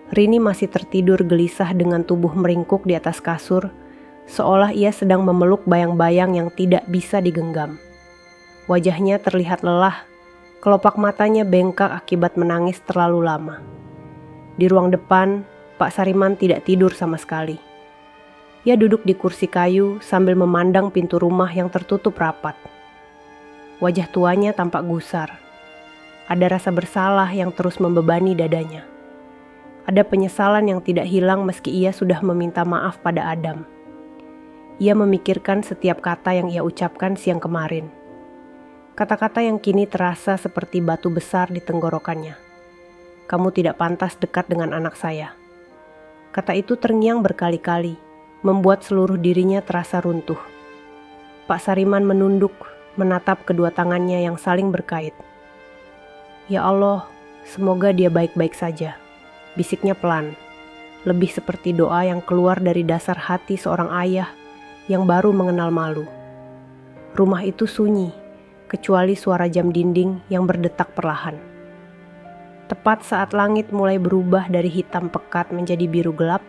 Rini masih tertidur gelisah dengan tubuh meringkuk di atas kasur, seolah ia sedang memeluk bayang-bayang yang tidak bisa digenggam. Wajahnya terlihat lelah, kelopak matanya bengkak akibat menangis terlalu lama. Di ruang depan, Pak Sariman tidak tidur sama sekali. Ia duduk di kursi kayu sambil memandang pintu rumah yang tertutup rapat. Wajah tuanya tampak gusar. Ada rasa bersalah yang terus membebani dadanya. Ada penyesalan yang tidak hilang meski ia sudah meminta maaf pada Adam. Ia memikirkan setiap kata yang ia ucapkan siang kemarin. Kata-kata yang kini terasa seperti batu besar di tenggorokannya. "Kamu tidak pantas dekat dengan anak saya." Kata itu terngiang berkali-kali, membuat seluruh dirinya terasa runtuh. Pak Sariman menunduk, menatap kedua tangannya yang saling berkait. "Ya Allah, semoga dia baik-baik saja," bisiknya pelan, lebih seperti doa yang keluar dari dasar hati seorang ayah yang baru mengenal malu. Rumah itu sunyi, kecuali suara jam dinding yang berdetak perlahan. Tepat saat langit mulai berubah dari hitam pekat menjadi biru gelap,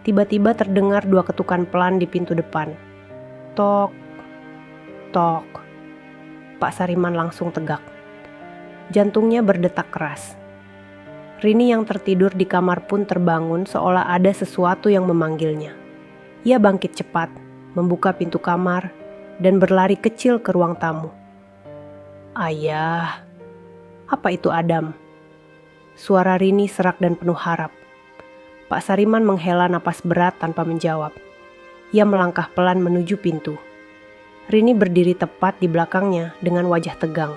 tiba-tiba terdengar dua ketukan pelan di pintu depan. Tok, tok. Pak Sariman langsung tegak. Jantungnya berdetak keras. Rini yang tertidur di kamar pun terbangun seolah ada sesuatu yang memanggilnya. Ia bangkit cepat, membuka pintu kamar, dan berlari kecil ke ruang tamu. "Ayah." "Apa itu, Adam?" Suara Rini serak dan penuh harap. Pak Sariman menghela napas berat tanpa menjawab. Ia melangkah pelan menuju pintu. Rini berdiri tepat di belakangnya dengan wajah tegang.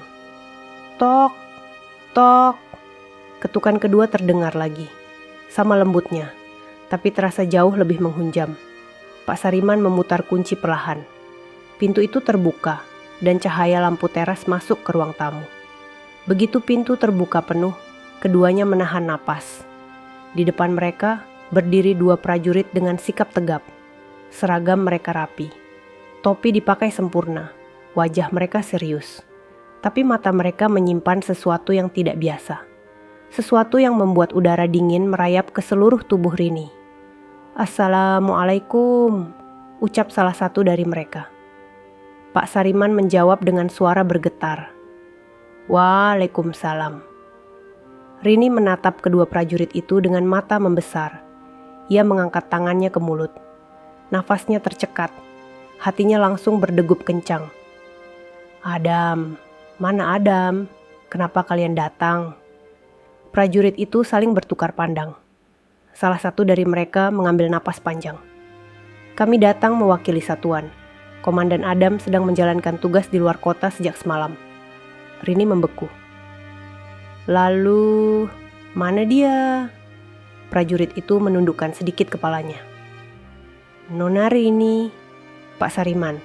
"Tok, tok." Ketukan kedua terdengar lagi, sama lembutnya, tapi terasa jauh lebih menghunjam. Pak Sariman memutar kunci perlahan. Pintu itu terbuka, dan cahaya lampu teras masuk ke ruang tamu. Begitu pintu terbuka penuh, keduanya menahan napas. Di depan mereka berdiri dua prajurit dengan sikap tegap. Seragam mereka rapi. Topi dipakai sempurna, wajah mereka serius. Tapi mata mereka menyimpan sesuatu yang tidak biasa. Sesuatu yang membuat udara dingin merayap ke seluruh tubuh Rini. "Assalamualaikum," ucap salah satu dari mereka. Pak Sariman menjawab dengan suara bergetar. "Waalaikumsalam." Rini menatap kedua prajurit itu dengan mata membesar. Ia mengangkat tangannya ke mulut. Nafasnya tercekat. Hatinya langsung berdegup kencang. "Adam, mana Adam?" Kenapa kalian datang? Prajurit itu saling bertukar pandang. Salah satu dari mereka mengambil napas panjang. Kami datang mewakili satuan. Komandan Adam sedang menjalankan tugas di luar kota sejak semalam. Rini membeku. Lalu, mana dia? Prajurit itu menundukkan sedikit kepalanya. Nona Rini, Pak Sariman,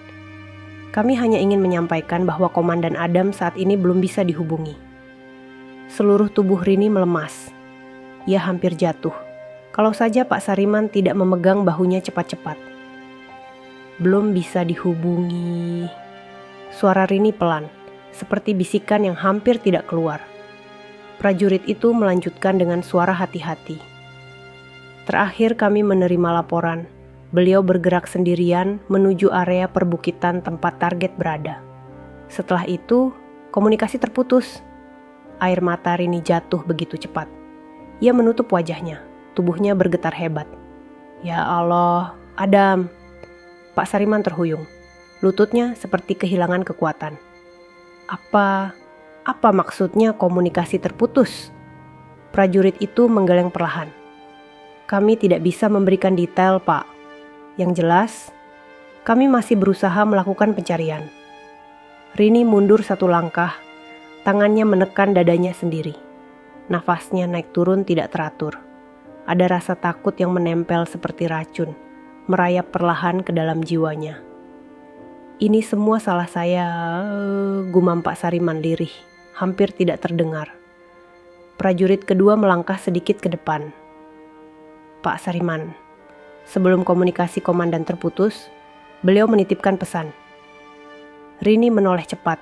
kami hanya ingin menyampaikan bahwa Komandan Adam saat ini belum bisa dihubungi. Seluruh tubuh Rini melemas. Ia hampir jatuh. Kalau saja Pak Sariman tidak memegang bahunya cepat-cepat. Belum bisa dihubungi. Suara Rini pelan, seperti bisikan yang hampir tidak keluar. Prajurit itu melanjutkan dengan suara hati-hati. Terakhir kami menerima laporan. Beliau bergerak sendirian menuju area perbukitan tempat target berada. Setelah itu, komunikasi terputus. Air mata Rini jatuh begitu cepat. Ia menutup wajahnya, tubuhnya bergetar hebat. Ya Allah, Adam. Pak Sariman terhuyung. Lututnya seperti kehilangan kekuatan. Apa maksudnya komunikasi terputus? Prajurit itu menggeleng perlahan. Kami tidak bisa memberikan detail, Pak. Yang jelas, kami masih berusaha melakukan pencarian. Rini mundur satu langkah, tangannya menekan dadanya sendiri. Nafasnya naik turun tidak teratur. Ada rasa takut yang menempel seperti racun, merayap perlahan ke dalam jiwanya. Ini semua salah saya, gumam Pak Sariman lirih, hampir tidak terdengar. Prajurit kedua melangkah sedikit ke depan. Pak Sariman, sebelum komunikasi komandan terputus, beliau menitipkan pesan. Rini menoleh cepat,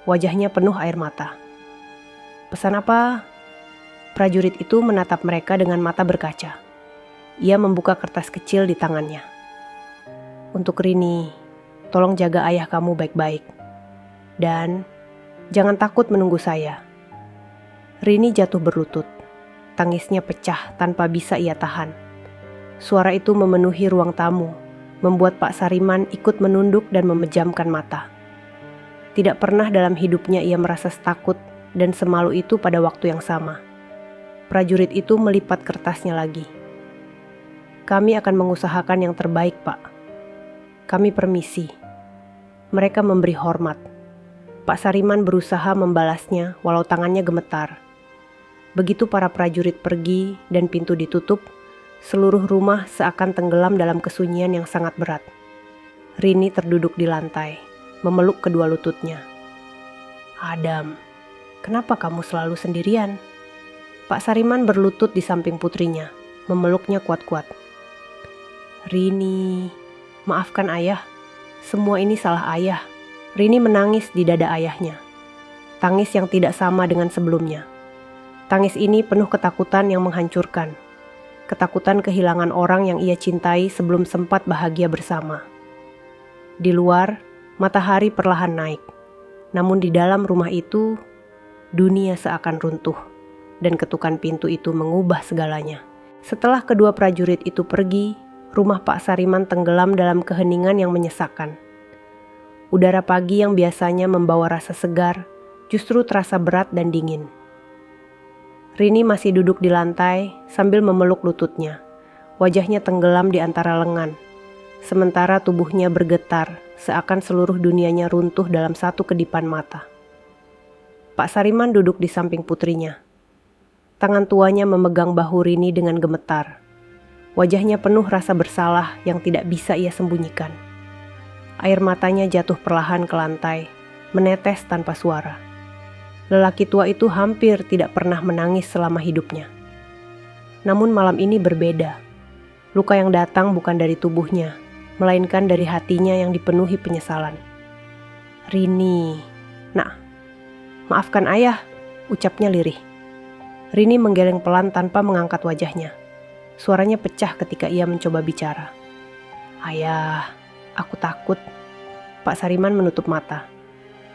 wajahnya penuh air mata. Pesan apa? Prajurit itu menatap mereka dengan mata berkaca. Ia membuka kertas kecil di tangannya. Untuk Rini, tolong jaga ayah kamu baik-baik. Dan jangan takut menunggu saya. Rini jatuh berlutut. Tangisnya pecah tanpa bisa ia tahan. Suara itu memenuhi ruang tamu, membuat Pak Sariman ikut menunduk dan memejamkan mata. Tidak pernah dalam hidupnya ia merasa takut dan semalu itu pada waktu yang sama. Prajurit itu melipat kertasnya lagi. Kami akan mengusahakan yang terbaik, Pak. Kami permisi. Mereka memberi hormat. Pak Sariman berusaha membalasnya walau tangannya gemetar. Begitu para prajurit pergi dan pintu ditutup, seluruh rumah seakan tenggelam dalam kesunyian yang sangat berat. Rini terduduk di lantai, memeluk kedua lututnya. Adam, kenapa kamu selalu sendirian? Pak Sariman berlutut di samping putrinya, memeluknya kuat-kuat. Rini, maafkan ayah. Semua ini salah ayah. Rini menangis di dada ayahnya. Tangis yang tidak sama dengan sebelumnya. Tangis ini penuh ketakutan yang menghancurkan. Ketakutan kehilangan orang yang ia cintai sebelum sempat bahagia bersama. Di luar, matahari perlahan naik. Namun di dalam rumah itu, dunia seakan runtuh. Dan ketukan pintu itu mengubah segalanya. Setelah kedua prajurit itu pergi, rumah Pak Sariman tenggelam dalam keheningan yang menyesakkan. Udara pagi yang biasanya membawa rasa segar, justru terasa berat dan dingin. Rini masih duduk di lantai sambil memeluk lututnya. Wajahnya tenggelam di antara lengan. Sementara tubuhnya bergetar, seakan seluruh dunianya runtuh dalam satu kedipan mata. Pak Sariman duduk di samping putrinya. Tangan tuanya memegang bahu Rini dengan gemetar. Wajahnya penuh rasa bersalah yang tidak bisa ia sembunyikan. Air matanya jatuh perlahan ke lantai, menetes tanpa suara. Lelaki tua itu hampir tidak pernah menangis selama hidupnya. Namun malam ini berbeda. Luka yang datang bukan dari tubuhnya, melainkan dari hatinya yang dipenuhi penyesalan. Rini, nak, maafkan ayah, ucapnya lirih. Rini menggeleng pelan tanpa mengangkat wajahnya. Suaranya pecah ketika ia mencoba bicara. Ayah, aku takut. Pak Sariman menutup mata.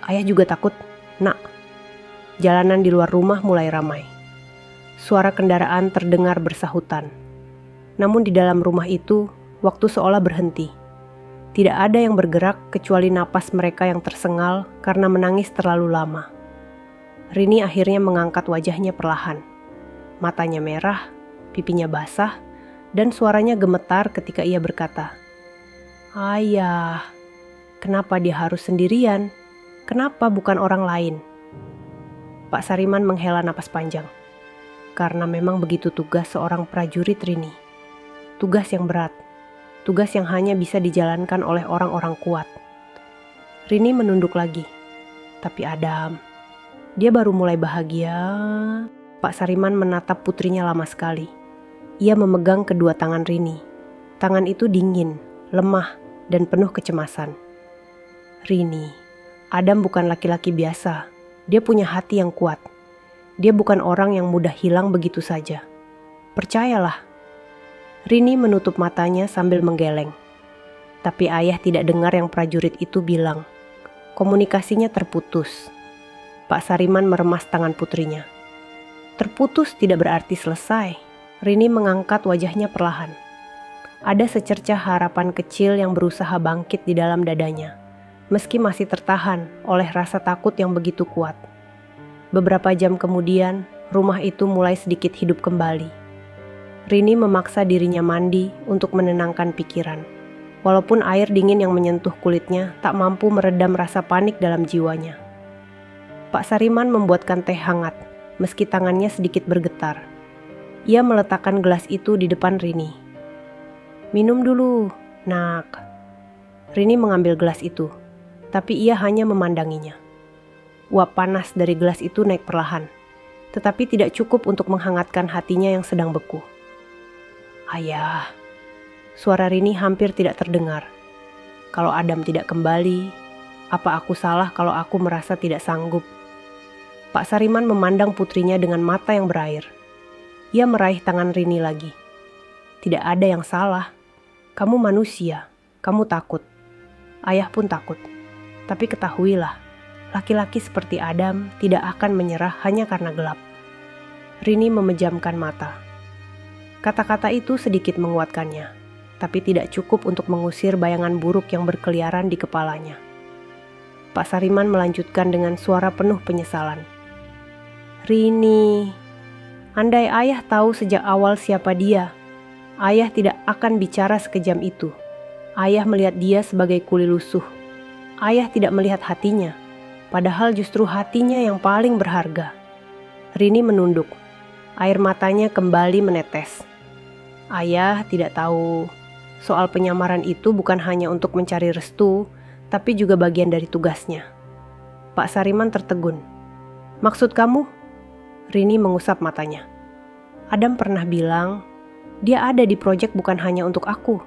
Ayah juga takut, nak. Jalanan di luar rumah mulai ramai. Suara kendaraan terdengar bersahutan. Namun di dalam rumah itu, waktu seolah berhenti. Tidak ada yang bergerak kecuali napas mereka yang tersengal karena menangis terlalu lama. Rini akhirnya mengangkat wajahnya perlahan. Matanya merah, pipinya basah, dan suaranya gemetar ketika ia berkata, "Ayah, kenapa dia harus sendirian? Kenapa bukan orang lain?" Pak Sariman menghela napas panjang. Karena memang begitu tugas seorang prajurit Rini. Tugas yang berat. Tugas yang hanya bisa dijalankan oleh orang-orang kuat. Rini menunduk lagi. Tapi Adam, dia baru mulai bahagia. Pak Sariman menatap putrinya lama sekali. Ia memegang kedua tangan Rini. Tangan itu dingin, lemah, dan penuh kecemasan. Rini, Adam bukan laki-laki biasa. Dia punya hati yang kuat. Dia bukan orang yang mudah hilang begitu saja. Percayalah. Rini menutup matanya sambil menggeleng. Tapi ayah tidak dengar yang prajurit itu bilang. Komunikasinya terputus. Pak Sariman meremas tangan putrinya. Terputus tidak berarti selesai. Rini mengangkat wajahnya perlahan. Ada secercah harapan kecil yang berusaha bangkit di dalam dadanya, meski masih tertahan oleh rasa takut yang begitu kuat. Beberapa jam kemudian, rumah itu mulai sedikit hidup kembali. Rini memaksa dirinya mandi untuk menenangkan pikiran. Walaupun air dingin yang menyentuh kulitnya tak mampu meredam rasa panik dalam jiwanya. Pak Sariman membuatkan teh hangat, meski tangannya sedikit bergetar. Ia meletakkan gelas itu di depan Rini. "Minum dulu, nak." Rini mengambil gelas itu, tapi ia hanya memandanginya. Uap panas dari gelas itu naik perlahan, tetapi tidak cukup untuk menghangatkan hatinya yang sedang beku. "Ayah," suara Rini hampir tidak terdengar. "Kalau Adam tidak kembali, apa aku salah kalau aku merasa tidak sanggup?" Pak Sariman memandang putrinya dengan mata yang berair. Ia meraih tangan Rini lagi. "Tidak ada yang salah. Kamu manusia, kamu takut. Ayah pun takut. Tapi ketahuilah, laki-laki seperti Adam tidak akan menyerah hanya karena gelap." Rini memejamkan mata. Kata-kata itu sedikit menguatkannya, tapi tidak cukup untuk mengusir bayangan buruk yang berkeliaran di kepalanya. Pak Sariman melanjutkan dengan suara penuh penyesalan. "Rini, andai ayah tahu sejak awal siapa dia, ayah tidak akan bicara sekejam itu. Ayah melihat dia sebagai kuli lusuh. Ayah tidak melihat hatinya, padahal justru hatinya yang paling berharga." Rini menunduk. Air matanya kembali menetes. Ayah tidak tahu. Soal penyamaran itu bukan hanya untuk mencari restu, tapi juga bagian dari tugasnya. Pak Sariman tertegun. "Maksud kamu?" Rini mengusap matanya. "Adam pernah bilang, dia ada di proyek bukan hanya untuk aku,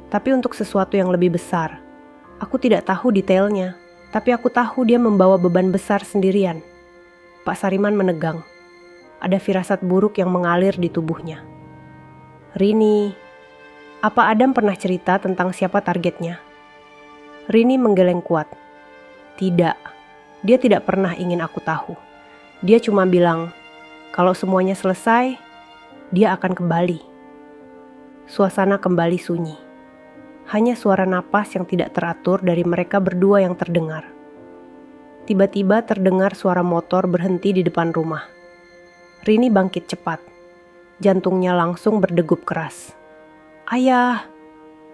tapi untuk sesuatu yang lebih besar. Aku tidak tahu detailnya, tapi aku tahu dia membawa beban besar sendirian." Pak Sariman menegang. Ada firasat buruk yang mengalir di tubuhnya. "Rini, apa Adam pernah cerita tentang siapa targetnya?" Rini menggeleng kuat. "Tidak, dia tidak pernah ingin aku tahu. Dia cuma bilang, kalau semuanya selesai, dia akan kembali." Suasana kembali sunyi. Hanya suara napas yang tidak teratur dari mereka berdua yang terdengar. Tiba-tiba terdengar suara motor berhenti di depan rumah. Rini bangkit cepat. Jantungnya langsung berdegup keras. "Ayah,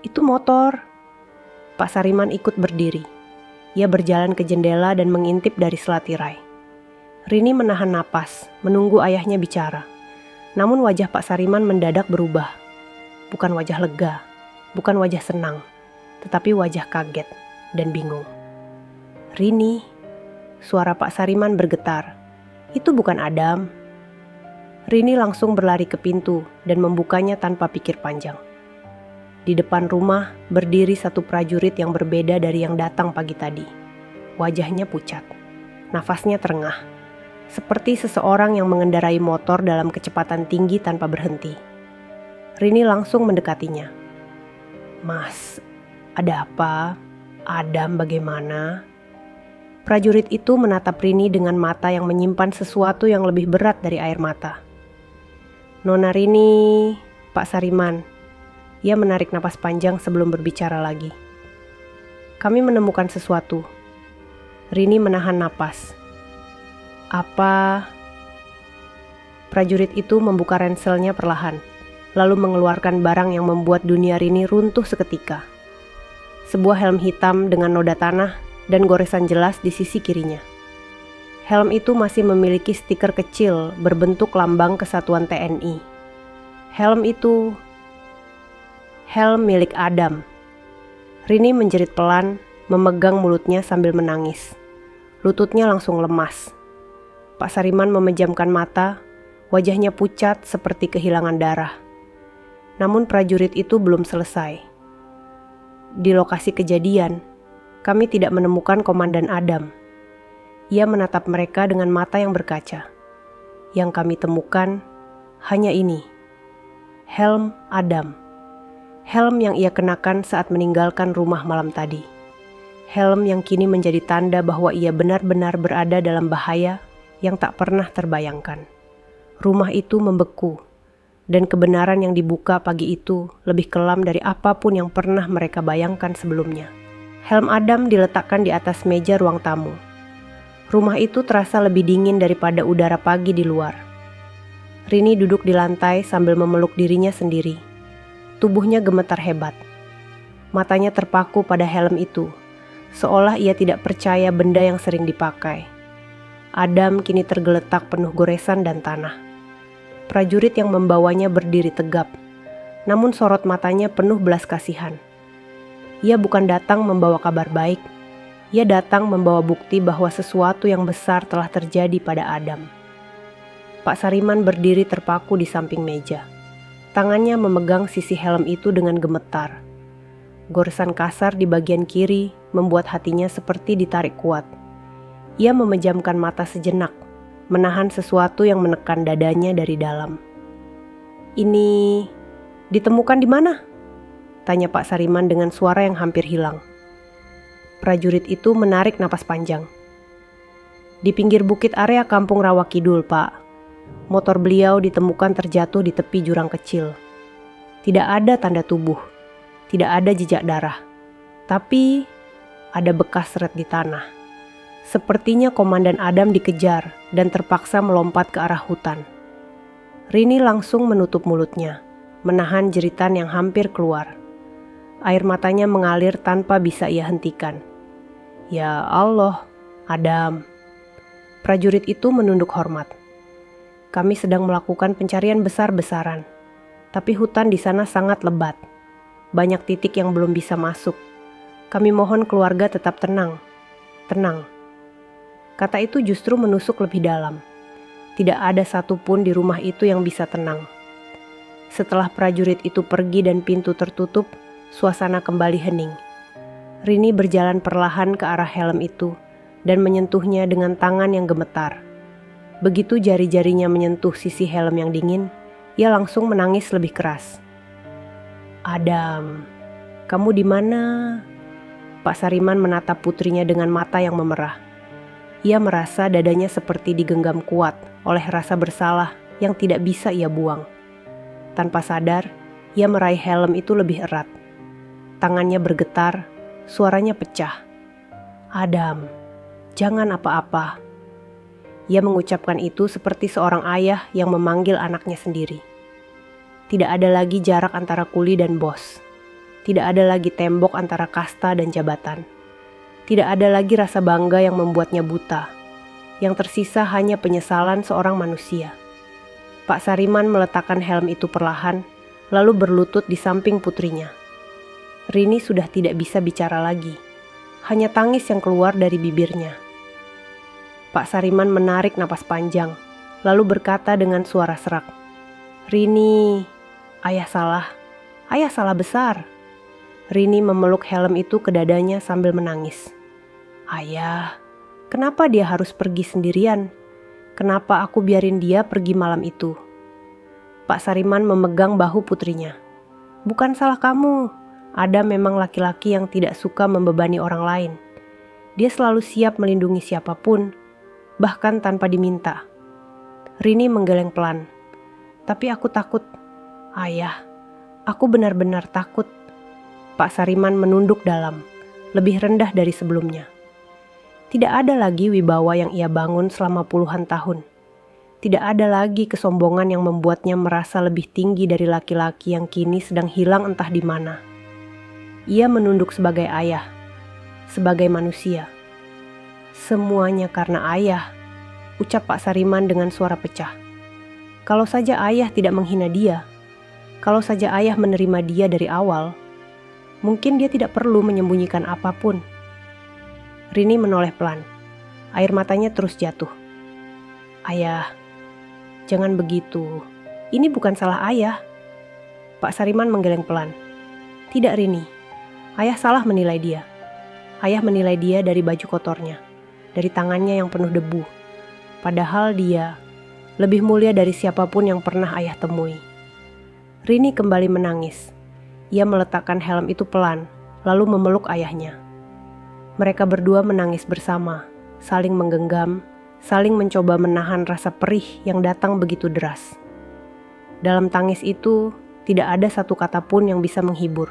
itu motor." Pak Sariman ikut berdiri. Ia berjalan ke jendela dan mengintip dari selatirai. Rini menahan napas, menunggu ayahnya bicara. Namun wajah Pak Sariman mendadak berubah. Bukan wajah lega, bukan wajah senang, tetapi wajah kaget dan bingung. "Rini," suara Pak Sariman bergetar. "Itu bukan Adam." Rini langsung berlari ke pintu dan membukanya tanpa pikir panjang. Di depan rumah berdiri satu prajurit yang berbeda dari yang datang pagi tadi. Wajahnya pucat, nafasnya terengah, seperti seseorang yang mengendarai motor dalam kecepatan tinggi tanpa berhenti. Rini langsung mendekatinya. "Mas, ada apa? Adam bagaimana?" Prajurit itu menatap Rini dengan mata yang menyimpan sesuatu yang lebih berat dari air mata. "Nona Rini," Pak Sariman. Ia menarik napas panjang sebelum berbicara lagi. "Kami menemukan sesuatu." Rini menahan napas. Apa? Prajurit itu membuka ranselnya perlahan, lalu mengeluarkan barang yang membuat dunia Rini runtuh seketika. Sebuah helm hitam dengan noda tanah dan goresan jelas di sisi kirinya. Helm itu masih memiliki stiker kecil berbentuk lambang kesatuan TNI. Helm itu helm milik Adam. Rini menjerit pelan, memegang mulutnya sambil menangis. Lututnya langsung lemas. Pak Sariman memejamkan mata, wajahnya pucat seperti kehilangan darah. Namun prajurit itu belum selesai. Di lokasi kejadian, kami tidak menemukan Komandan Adam. Ia menatap mereka dengan mata yang berkaca. Yang kami temukan hanya ini. Helm Adam. Helm yang ia kenakan saat meninggalkan rumah malam tadi. Helm yang kini menjadi tanda bahwa ia benar-benar berada dalam bahaya yang tak pernah terbayangkan. Rumah itu membeku, dan kebenaran yang dibuka pagi itu lebih kelam dari apapun yang pernah mereka bayangkan sebelumnya. Helm Adam diletakkan di atas meja ruang tamu. Rumah itu terasa lebih dingin daripada udara pagi di luar. Rini duduk di lantai sambil memeluk dirinya sendiri. Tubuhnya gemetar hebat. Matanya terpaku pada helm itu, seolah ia tidak percaya benda yang sering dipakai. Adam kini tergeletak penuh goresan dan tanah. Prajurit yang membawanya berdiri tegap, namun sorot matanya penuh belas kasihan. Ia bukan datang membawa kabar baik, ia datang membawa bukti bahwa sesuatu yang besar telah terjadi pada Adam. Pak Sariman berdiri terpaku di samping meja. Tangannya memegang sisi helm itu dengan gemetar. Goresan kasar di bagian kiri membuat hatinya seperti ditarik kuat. Ia memejamkan mata sejenak, menahan sesuatu yang menekan dadanya dari dalam. "Ini ditemukan di mana?" tanya Pak Sariman dengan suara yang hampir hilang. Prajurit itu menarik napas panjang. "Di pinggir bukit area Kampung Rawa Kidul, Pak. Motor beliau ditemukan terjatuh di tepi jurang kecil. Tidak ada tanda tubuh, tidak ada jejak darah, tapi ada bekas seret di tanah. Sepertinya Komandan Adam dikejar dan terpaksa melompat ke arah hutan." Rini langsung menutup mulutnya, menahan jeritan yang hampir keluar. Air matanya mengalir tanpa bisa ia hentikan. "Ya Allah, Adam." Prajurit itu menunduk hormat. "Kami sedang melakukan pencarian besar-besaran, tapi hutan di sana sangat lebat. Banyak titik yang belum bisa masuk. Kami mohon keluarga tetap tenang. Tenang." Kata itu justru menusuk lebih dalam. Tidak ada satupun di rumah itu yang bisa tenang. Setelah prajurit itu pergi dan pintu tertutup, suasana kembali hening. Rini berjalan perlahan ke arah helm itu dan menyentuhnya dengan tangan yang gemetar. Begitu jari-jarinya menyentuh sisi helm yang dingin, ia langsung menangis lebih keras. "Adam, kamu di mana?" Pak Sariman menatap putrinya dengan mata yang memerah. Ia merasa dadanya seperti digenggam kuat oleh rasa bersalah yang tidak bisa ia buang. Tanpa sadar, ia meraih helm itu lebih erat. Tangannya bergetar, suaranya pecah. "Adam, jangan apa-apa." Ia mengucapkan itu seperti seorang ayah yang memanggil anaknya sendiri. Tidak ada lagi jarak antara kuli dan bos. Tidak ada lagi tembok antara kasta dan jabatan. Tidak ada lagi rasa bangga yang membuatnya buta. Yang tersisa hanya penyesalan seorang manusia. Pak Sariman meletakkan helm itu perlahan, lalu berlutut di samping putrinya. Rini sudah tidak bisa bicara lagi. Hanya tangis yang keluar dari bibirnya. Pak Sariman menarik napas panjang, lalu berkata dengan suara serak, "Rini, ayah salah besar." Rini memeluk helm itu ke dadanya sambil menangis. "Ayah, kenapa dia harus pergi sendirian? Kenapa aku biarin dia pergi malam itu?" Pak Sariman memegang bahu putrinya. "Bukan salah kamu. Adam memang laki-laki yang tidak suka membebani orang lain. Dia selalu siap melindungi siapapun, bahkan tanpa diminta." Rini menggeleng pelan. "Tapi aku takut. Ayah, aku benar-benar takut." Pak Sariman menunduk dalam, lebih rendah dari sebelumnya. Tidak ada lagi wibawa yang ia bangun selama puluhan tahun. Tidak ada lagi kesombongan yang membuatnya merasa lebih tinggi dari laki-laki yang kini sedang hilang entah di mana. Ia menunduk sebagai ayah, sebagai manusia. Semuanya karena ayah, ucap Pak Sariman dengan suara pecah. Kalau saja ayah tidak menghina dia, kalau saja ayah menerima dia dari awal, mungkin dia tidak perlu menyembunyikan apapun. Rini menoleh pelan. Air matanya terus jatuh. Ayah, jangan begitu. Ini bukan salah ayah. Pak Sariman menggeleng pelan. Tidak, Rini. Ayah salah menilai dia. Ayah menilai dia dari baju kotornya, dari tangannya yang penuh debu. Padahal dia lebih mulia dari siapapun yang pernah ayah temui. Rini kembali menangis. Ia meletakkan helm itu pelan, lalu memeluk ayahnya. Mereka berdua menangis bersama, saling menggenggam, saling mencoba menahan rasa perih yang datang begitu deras. Dalam tangis itu, tidak ada satu kata pun yang bisa menghibur.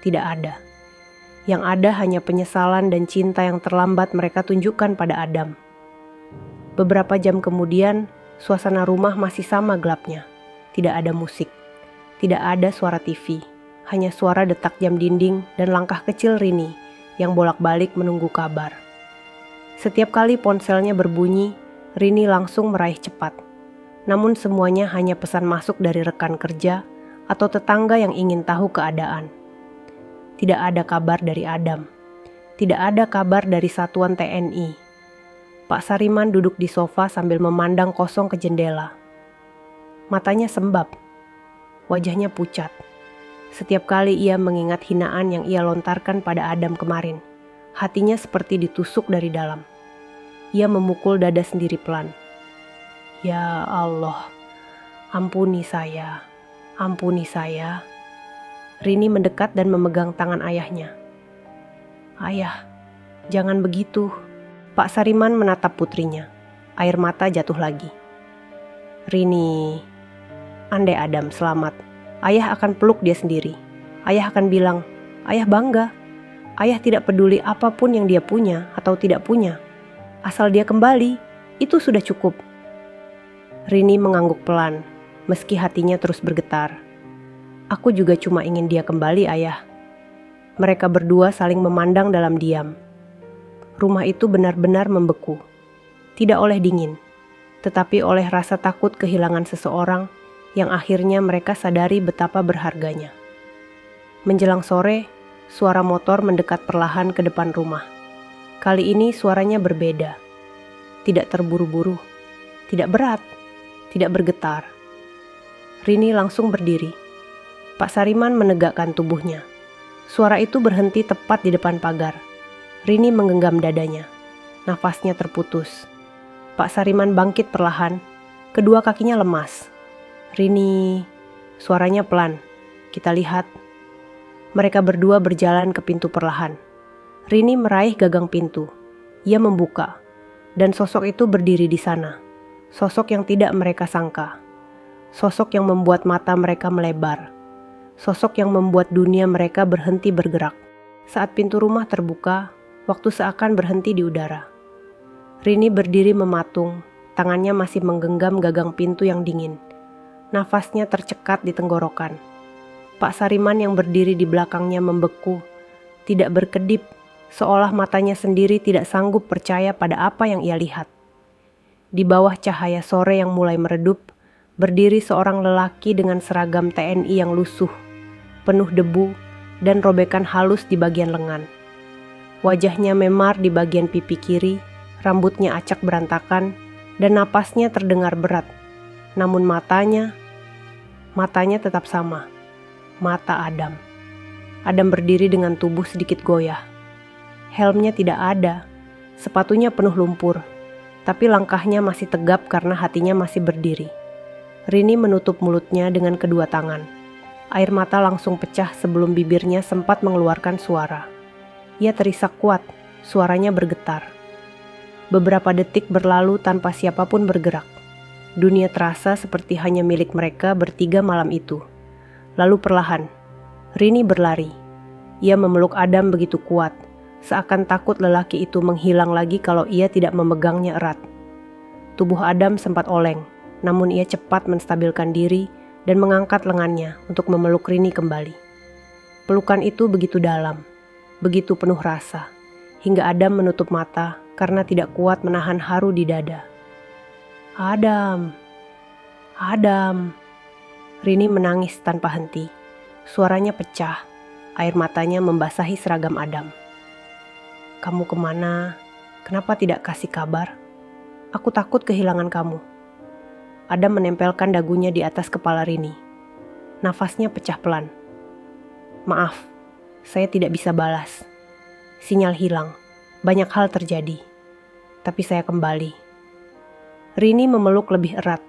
Tidak ada. Yang ada hanya penyesalan dan cinta yang terlambat mereka tunjukkan pada Adam. Beberapa jam kemudian, suasana rumah masih sama gelapnya. Tidak ada musik. Tidak ada suara TV. Hanya suara detak jam dinding dan langkah kecil Rini yang bolak-balik menunggu kabar. Setiap kali ponselnya berbunyi, Rini langsung meraih cepat. Namun semuanya hanya pesan masuk dari rekan kerja atau tetangga yang ingin tahu keadaan. Tidak ada kabar dari Adam. Tidak ada kabar dari satuan TNI. Pak Sariman duduk di sofa sambil memandang kosong ke jendela. Matanya sembab. Wajahnya pucat. Setiap kali ia mengingat hinaan yang ia lontarkan pada Adam kemarin, hatinya seperti ditusuk dari dalam. Ia memukul dada sendiri pelan. Ya Allah, ampuni saya, ampuni saya. Rini mendekat dan memegang tangan ayahnya. Ayah, jangan begitu. Pak Sariman menatap putrinya. Air mata jatuh lagi. Rini, andai Adam selamat, ayah akan peluk dia sendiri. Ayah akan bilang, ayah bangga. Ayah tidak peduli apapun yang dia punya atau tidak punya. Asal dia kembali, itu sudah cukup. Rini mengangguk pelan, meski hatinya terus bergetar. Aku juga cuma ingin dia kembali, ayah. Mereka berdua saling memandang dalam diam. Rumah itu benar-benar membeku. Tidak oleh dingin, tetapi oleh rasa takut kehilangan seseorang yang akhirnya mereka sadari betapa berharganya. Menjelang sore, suara motor mendekat perlahan ke depan rumah. Kali ini suaranya berbeda. Tidak terburu-buru, tidak berat, tidak bergetar. Rini langsung berdiri. Pak Sariman menegakkan tubuhnya. Suara itu berhenti tepat di depan pagar. Rini menggenggam dadanya. Nafasnya terputus. Pak Sariman bangkit perlahan. Kedua kakinya lemas. Rini, suaranya pelan. Kita lihat. Mereka berdua berjalan ke pintu perlahan. Rini meraih gagang pintu. Ia membuka. Dan sosok itu berdiri di sana. Sosok yang tidak mereka sangka. Sosok yang membuat mata mereka melebar. Sosok yang membuat dunia mereka berhenti bergerak. Saat pintu rumah terbuka, waktu seakan berhenti di udara. Rini berdiri mematung, tangannya masih menggenggam gagang pintu yang dingin. Nafasnya tercekat di tenggorokan. Pak Sariman yang berdiri di belakangnya membeku, tidak berkedip, seolah matanya sendiri tidak sanggup percaya pada apa yang ia lihat. Di bawah cahaya sore yang mulai meredup, berdiri seorang lelaki dengan seragam TNI yang lusuh, penuh debu dan robekan halus di bagian lengan. Wajahnya memar di bagian pipi kiri, rambutnya acak berantakan, dan napasnya terdengar berat. Namun matanya tetap sama. Mata Adam. Adam berdiri dengan tubuh sedikit goyah. Helmnya tidak ada, sepatunya penuh lumpur, tapi langkahnya masih tegap karena hatinya masih berdiri. Rini menutup mulutnya dengan kedua tangan. Air mata langsung pecah sebelum bibirnya sempat mengeluarkan suara. Ia terisak kuat, suaranya bergetar. Beberapa detik berlalu tanpa siapapun bergerak. Dunia terasa seperti hanya milik mereka bertiga malam itu. Lalu perlahan, Rini berlari. Ia memeluk Adam begitu kuat, seakan takut lelaki itu menghilang lagi kalau ia tidak memegangnya erat. Tubuh Adam sempat oleng, namun ia cepat menstabilkan diri dan mengangkat lengannya untuk memeluk Rini kembali. Pelukan itu begitu dalam, begitu penuh rasa, hingga Adam menutup mata karena tidak kuat menahan haru di dada. Adam, Adam. Rini menangis tanpa henti. Suaranya pecah, air matanya membasahi seragam Adam. Kamu kemana? Kenapa tidak kasih kabar? Aku takut kehilangan kamu. Adam menempelkan dagunya di atas kepala Rini. Nafasnya pecah pelan. Maaf, saya tidak bisa balas. Sinyal hilang, banyak hal terjadi. Tapi saya kembali. Rini memeluk lebih erat,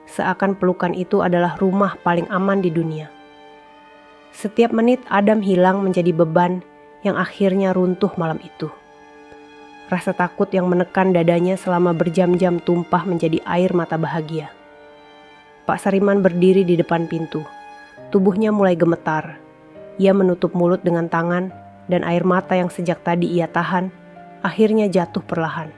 seakan pelukan itu adalah rumah paling aman di dunia. Setiap menit Adam hilang menjadi beban yang akhirnya runtuh malam itu. Rasa takut yang menekan dadanya selama berjam-jam tumpah menjadi air mata bahagia. Pak Sariman berdiri di depan pintu. Tubuhnya mulai gemetar. Ia menutup mulut dengan tangan dan air mata yang sejak tadi ia tahan akhirnya jatuh perlahan.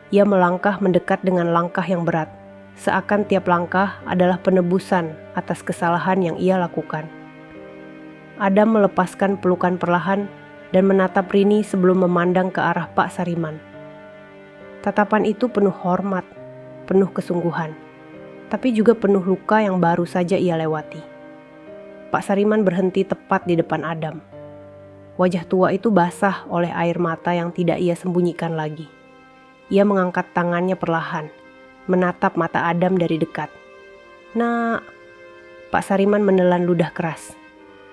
Ia melangkah mendekat dengan langkah yang berat, seakan tiap langkah adalah penebusan atas kesalahan yang ia lakukan. Adam melepaskan pelukan perlahan dan menatap Rini sebelum memandang ke arah Pak Sariman. Tatapan itu penuh hormat, penuh kesungguhan, tapi juga penuh luka yang baru saja ia lewati. Pak Sariman berhenti tepat di depan Adam. Wajah tua itu basah oleh air mata yang tidak ia sembunyikan lagi. Ia mengangkat tangannya perlahan, menatap mata Adam dari dekat. Nak, Pak Sariman menelan ludah keras.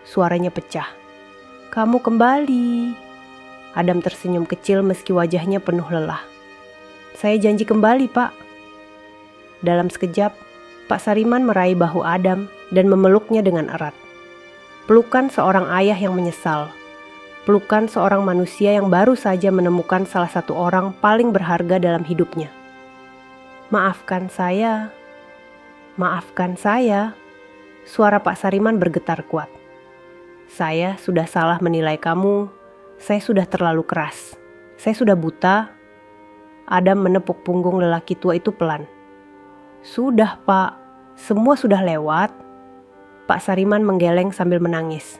Suaranya pecah. Kamu kembali. Adam tersenyum kecil meski wajahnya penuh lelah. Saya janji kembali, Pak. Dalam sekejap, Pak Sariman meraih bahu Adam dan memeluknya dengan erat. Pelukan seorang ayah yang menyesal. Pelukan seorang manusia yang baru saja menemukan salah satu orang paling berharga dalam hidupnya. Maafkan saya. Maafkan saya. Suara Pak Sariman bergetar kuat. Saya sudah salah menilai kamu. Saya sudah terlalu keras. Saya sudah buta. Adam menepuk punggung lelaki tua itu pelan. Sudah, Pak. Semua sudah lewat. Pak Sariman menggeleng sambil menangis.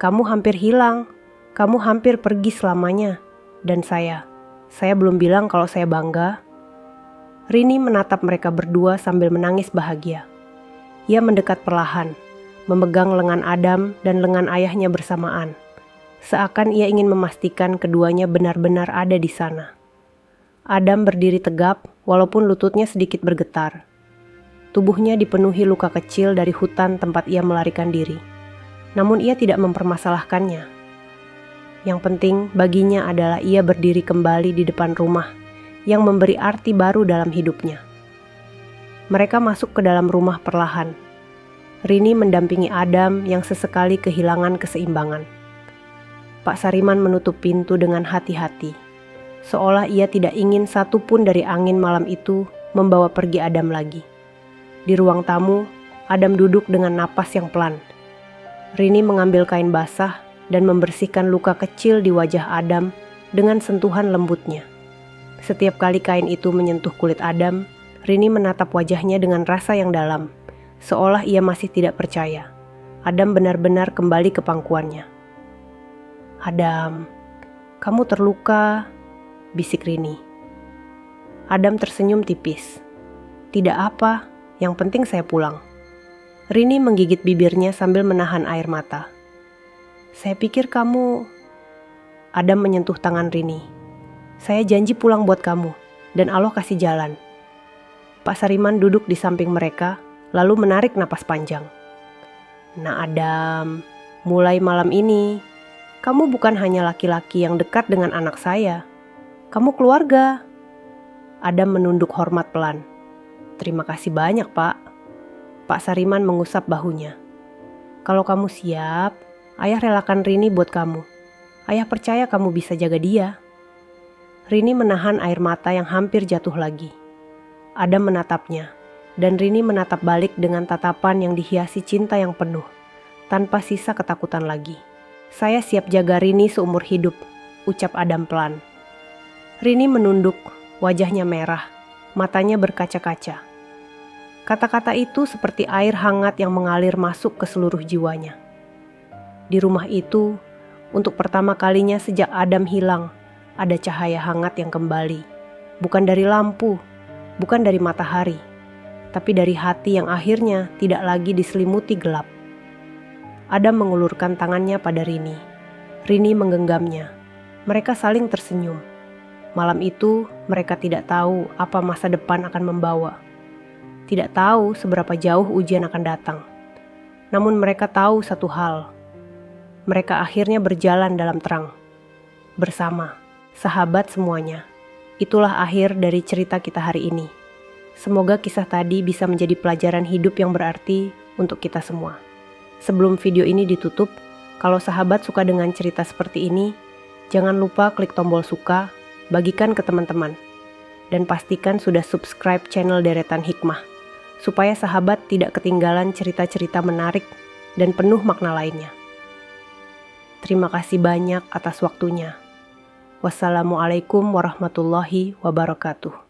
Kamu hampir hilang. Kamu hampir pergi selamanya. Dan saya belum bilang kalau saya bangga. Rini menatap mereka berdua sambil menangis bahagia. Ia mendekat perlahan, memegang lengan Adam dan lengan ayahnya bersamaan, seakan ia ingin memastikan keduanya benar-benar ada di sana. Adam berdiri tegap walaupun lututnya sedikit bergetar. Tubuhnya dipenuhi luka kecil dari hutan tempat ia melarikan diri. Namun ia tidak mempermasalahkannya. Yang penting baginya adalah ia berdiri kembali di depan rumah yang memberi arti baru dalam hidupnya. Mereka masuk ke dalam rumah perlahan. Rini mendampingi Adam yang sesekali kehilangan keseimbangan. Pak Sariman menutup pintu dengan hati-hati, seolah ia tidak ingin satupun dari angin malam itu membawa pergi Adam lagi. Di ruang tamu, Adam duduk dengan napas yang pelan. Rini mengambil kain basah dan membersihkan luka kecil di wajah Adam dengan sentuhan lembutnya. Setiap kali kain itu menyentuh kulit Adam, Rini menatap wajahnya dengan rasa yang dalam, seolah ia masih tidak percaya. Adam benar-benar kembali ke pangkuannya. Adam, kamu terluka, bisik Rini. Adam tersenyum tipis. Tidak apa, yang penting saya pulang. Rini menggigit bibirnya sambil menahan air mata. Saya pikir kamu... Adam menyentuh tangan Rini. Saya janji pulang buat kamu, dan Allah kasih jalan. Pak Sariman duduk di samping mereka, lalu menarik napas panjang. Nah Adam, mulai malam ini, kamu bukan hanya laki-laki yang dekat dengan anak saya. Kamu keluarga. Adam menunduk hormat pelan. Terima kasih banyak, Pak. Pak Sariman mengusap bahunya. Kalau kamu siap, ayah relakan Rini buat kamu. Ayah percaya kamu bisa jaga dia. Rini menahan air mata yang hampir jatuh lagi. Adam menatapnya, dan Rini menatap balik dengan tatapan yang dihiasi cinta yang penuh, tanpa sisa ketakutan lagi. Saya siap jaga Rini seumur hidup, ucap Adam pelan. Rini menunduk, wajahnya merah, matanya berkaca-kaca. Kata-kata itu seperti air hangat yang mengalir masuk ke seluruh jiwanya. Di rumah itu, untuk pertama kalinya sejak Adam hilang, ada cahaya hangat yang kembali. Bukan dari lampu, bukan dari matahari, tapi dari hati yang akhirnya tidak lagi diselimuti gelap. Adam mengulurkan tangannya pada Rini. Rini menggenggamnya. Mereka saling tersenyum. Malam itu, mereka tidak tahu apa masa depan akan membawa. Tidak tahu seberapa jauh ujian akan datang. Namun mereka tahu satu hal. Mereka akhirnya berjalan dalam terang. Bersama, sahabat semuanya. Itulah akhir dari cerita kita hari ini. Semoga kisah tadi bisa menjadi pelajaran hidup yang berarti untuk kita semua. Sebelum video ini ditutup, kalau sahabat suka dengan cerita seperti ini, jangan lupa klik tombol suka, bagikan ke teman-teman, dan pastikan sudah subscribe channel Deretan Hikmah, supaya sahabat tidak ketinggalan cerita-cerita menarik dan penuh makna lainnya. Terima kasih banyak atas waktunya. Wassalamualaikum warahmatullahi wabarakatuh.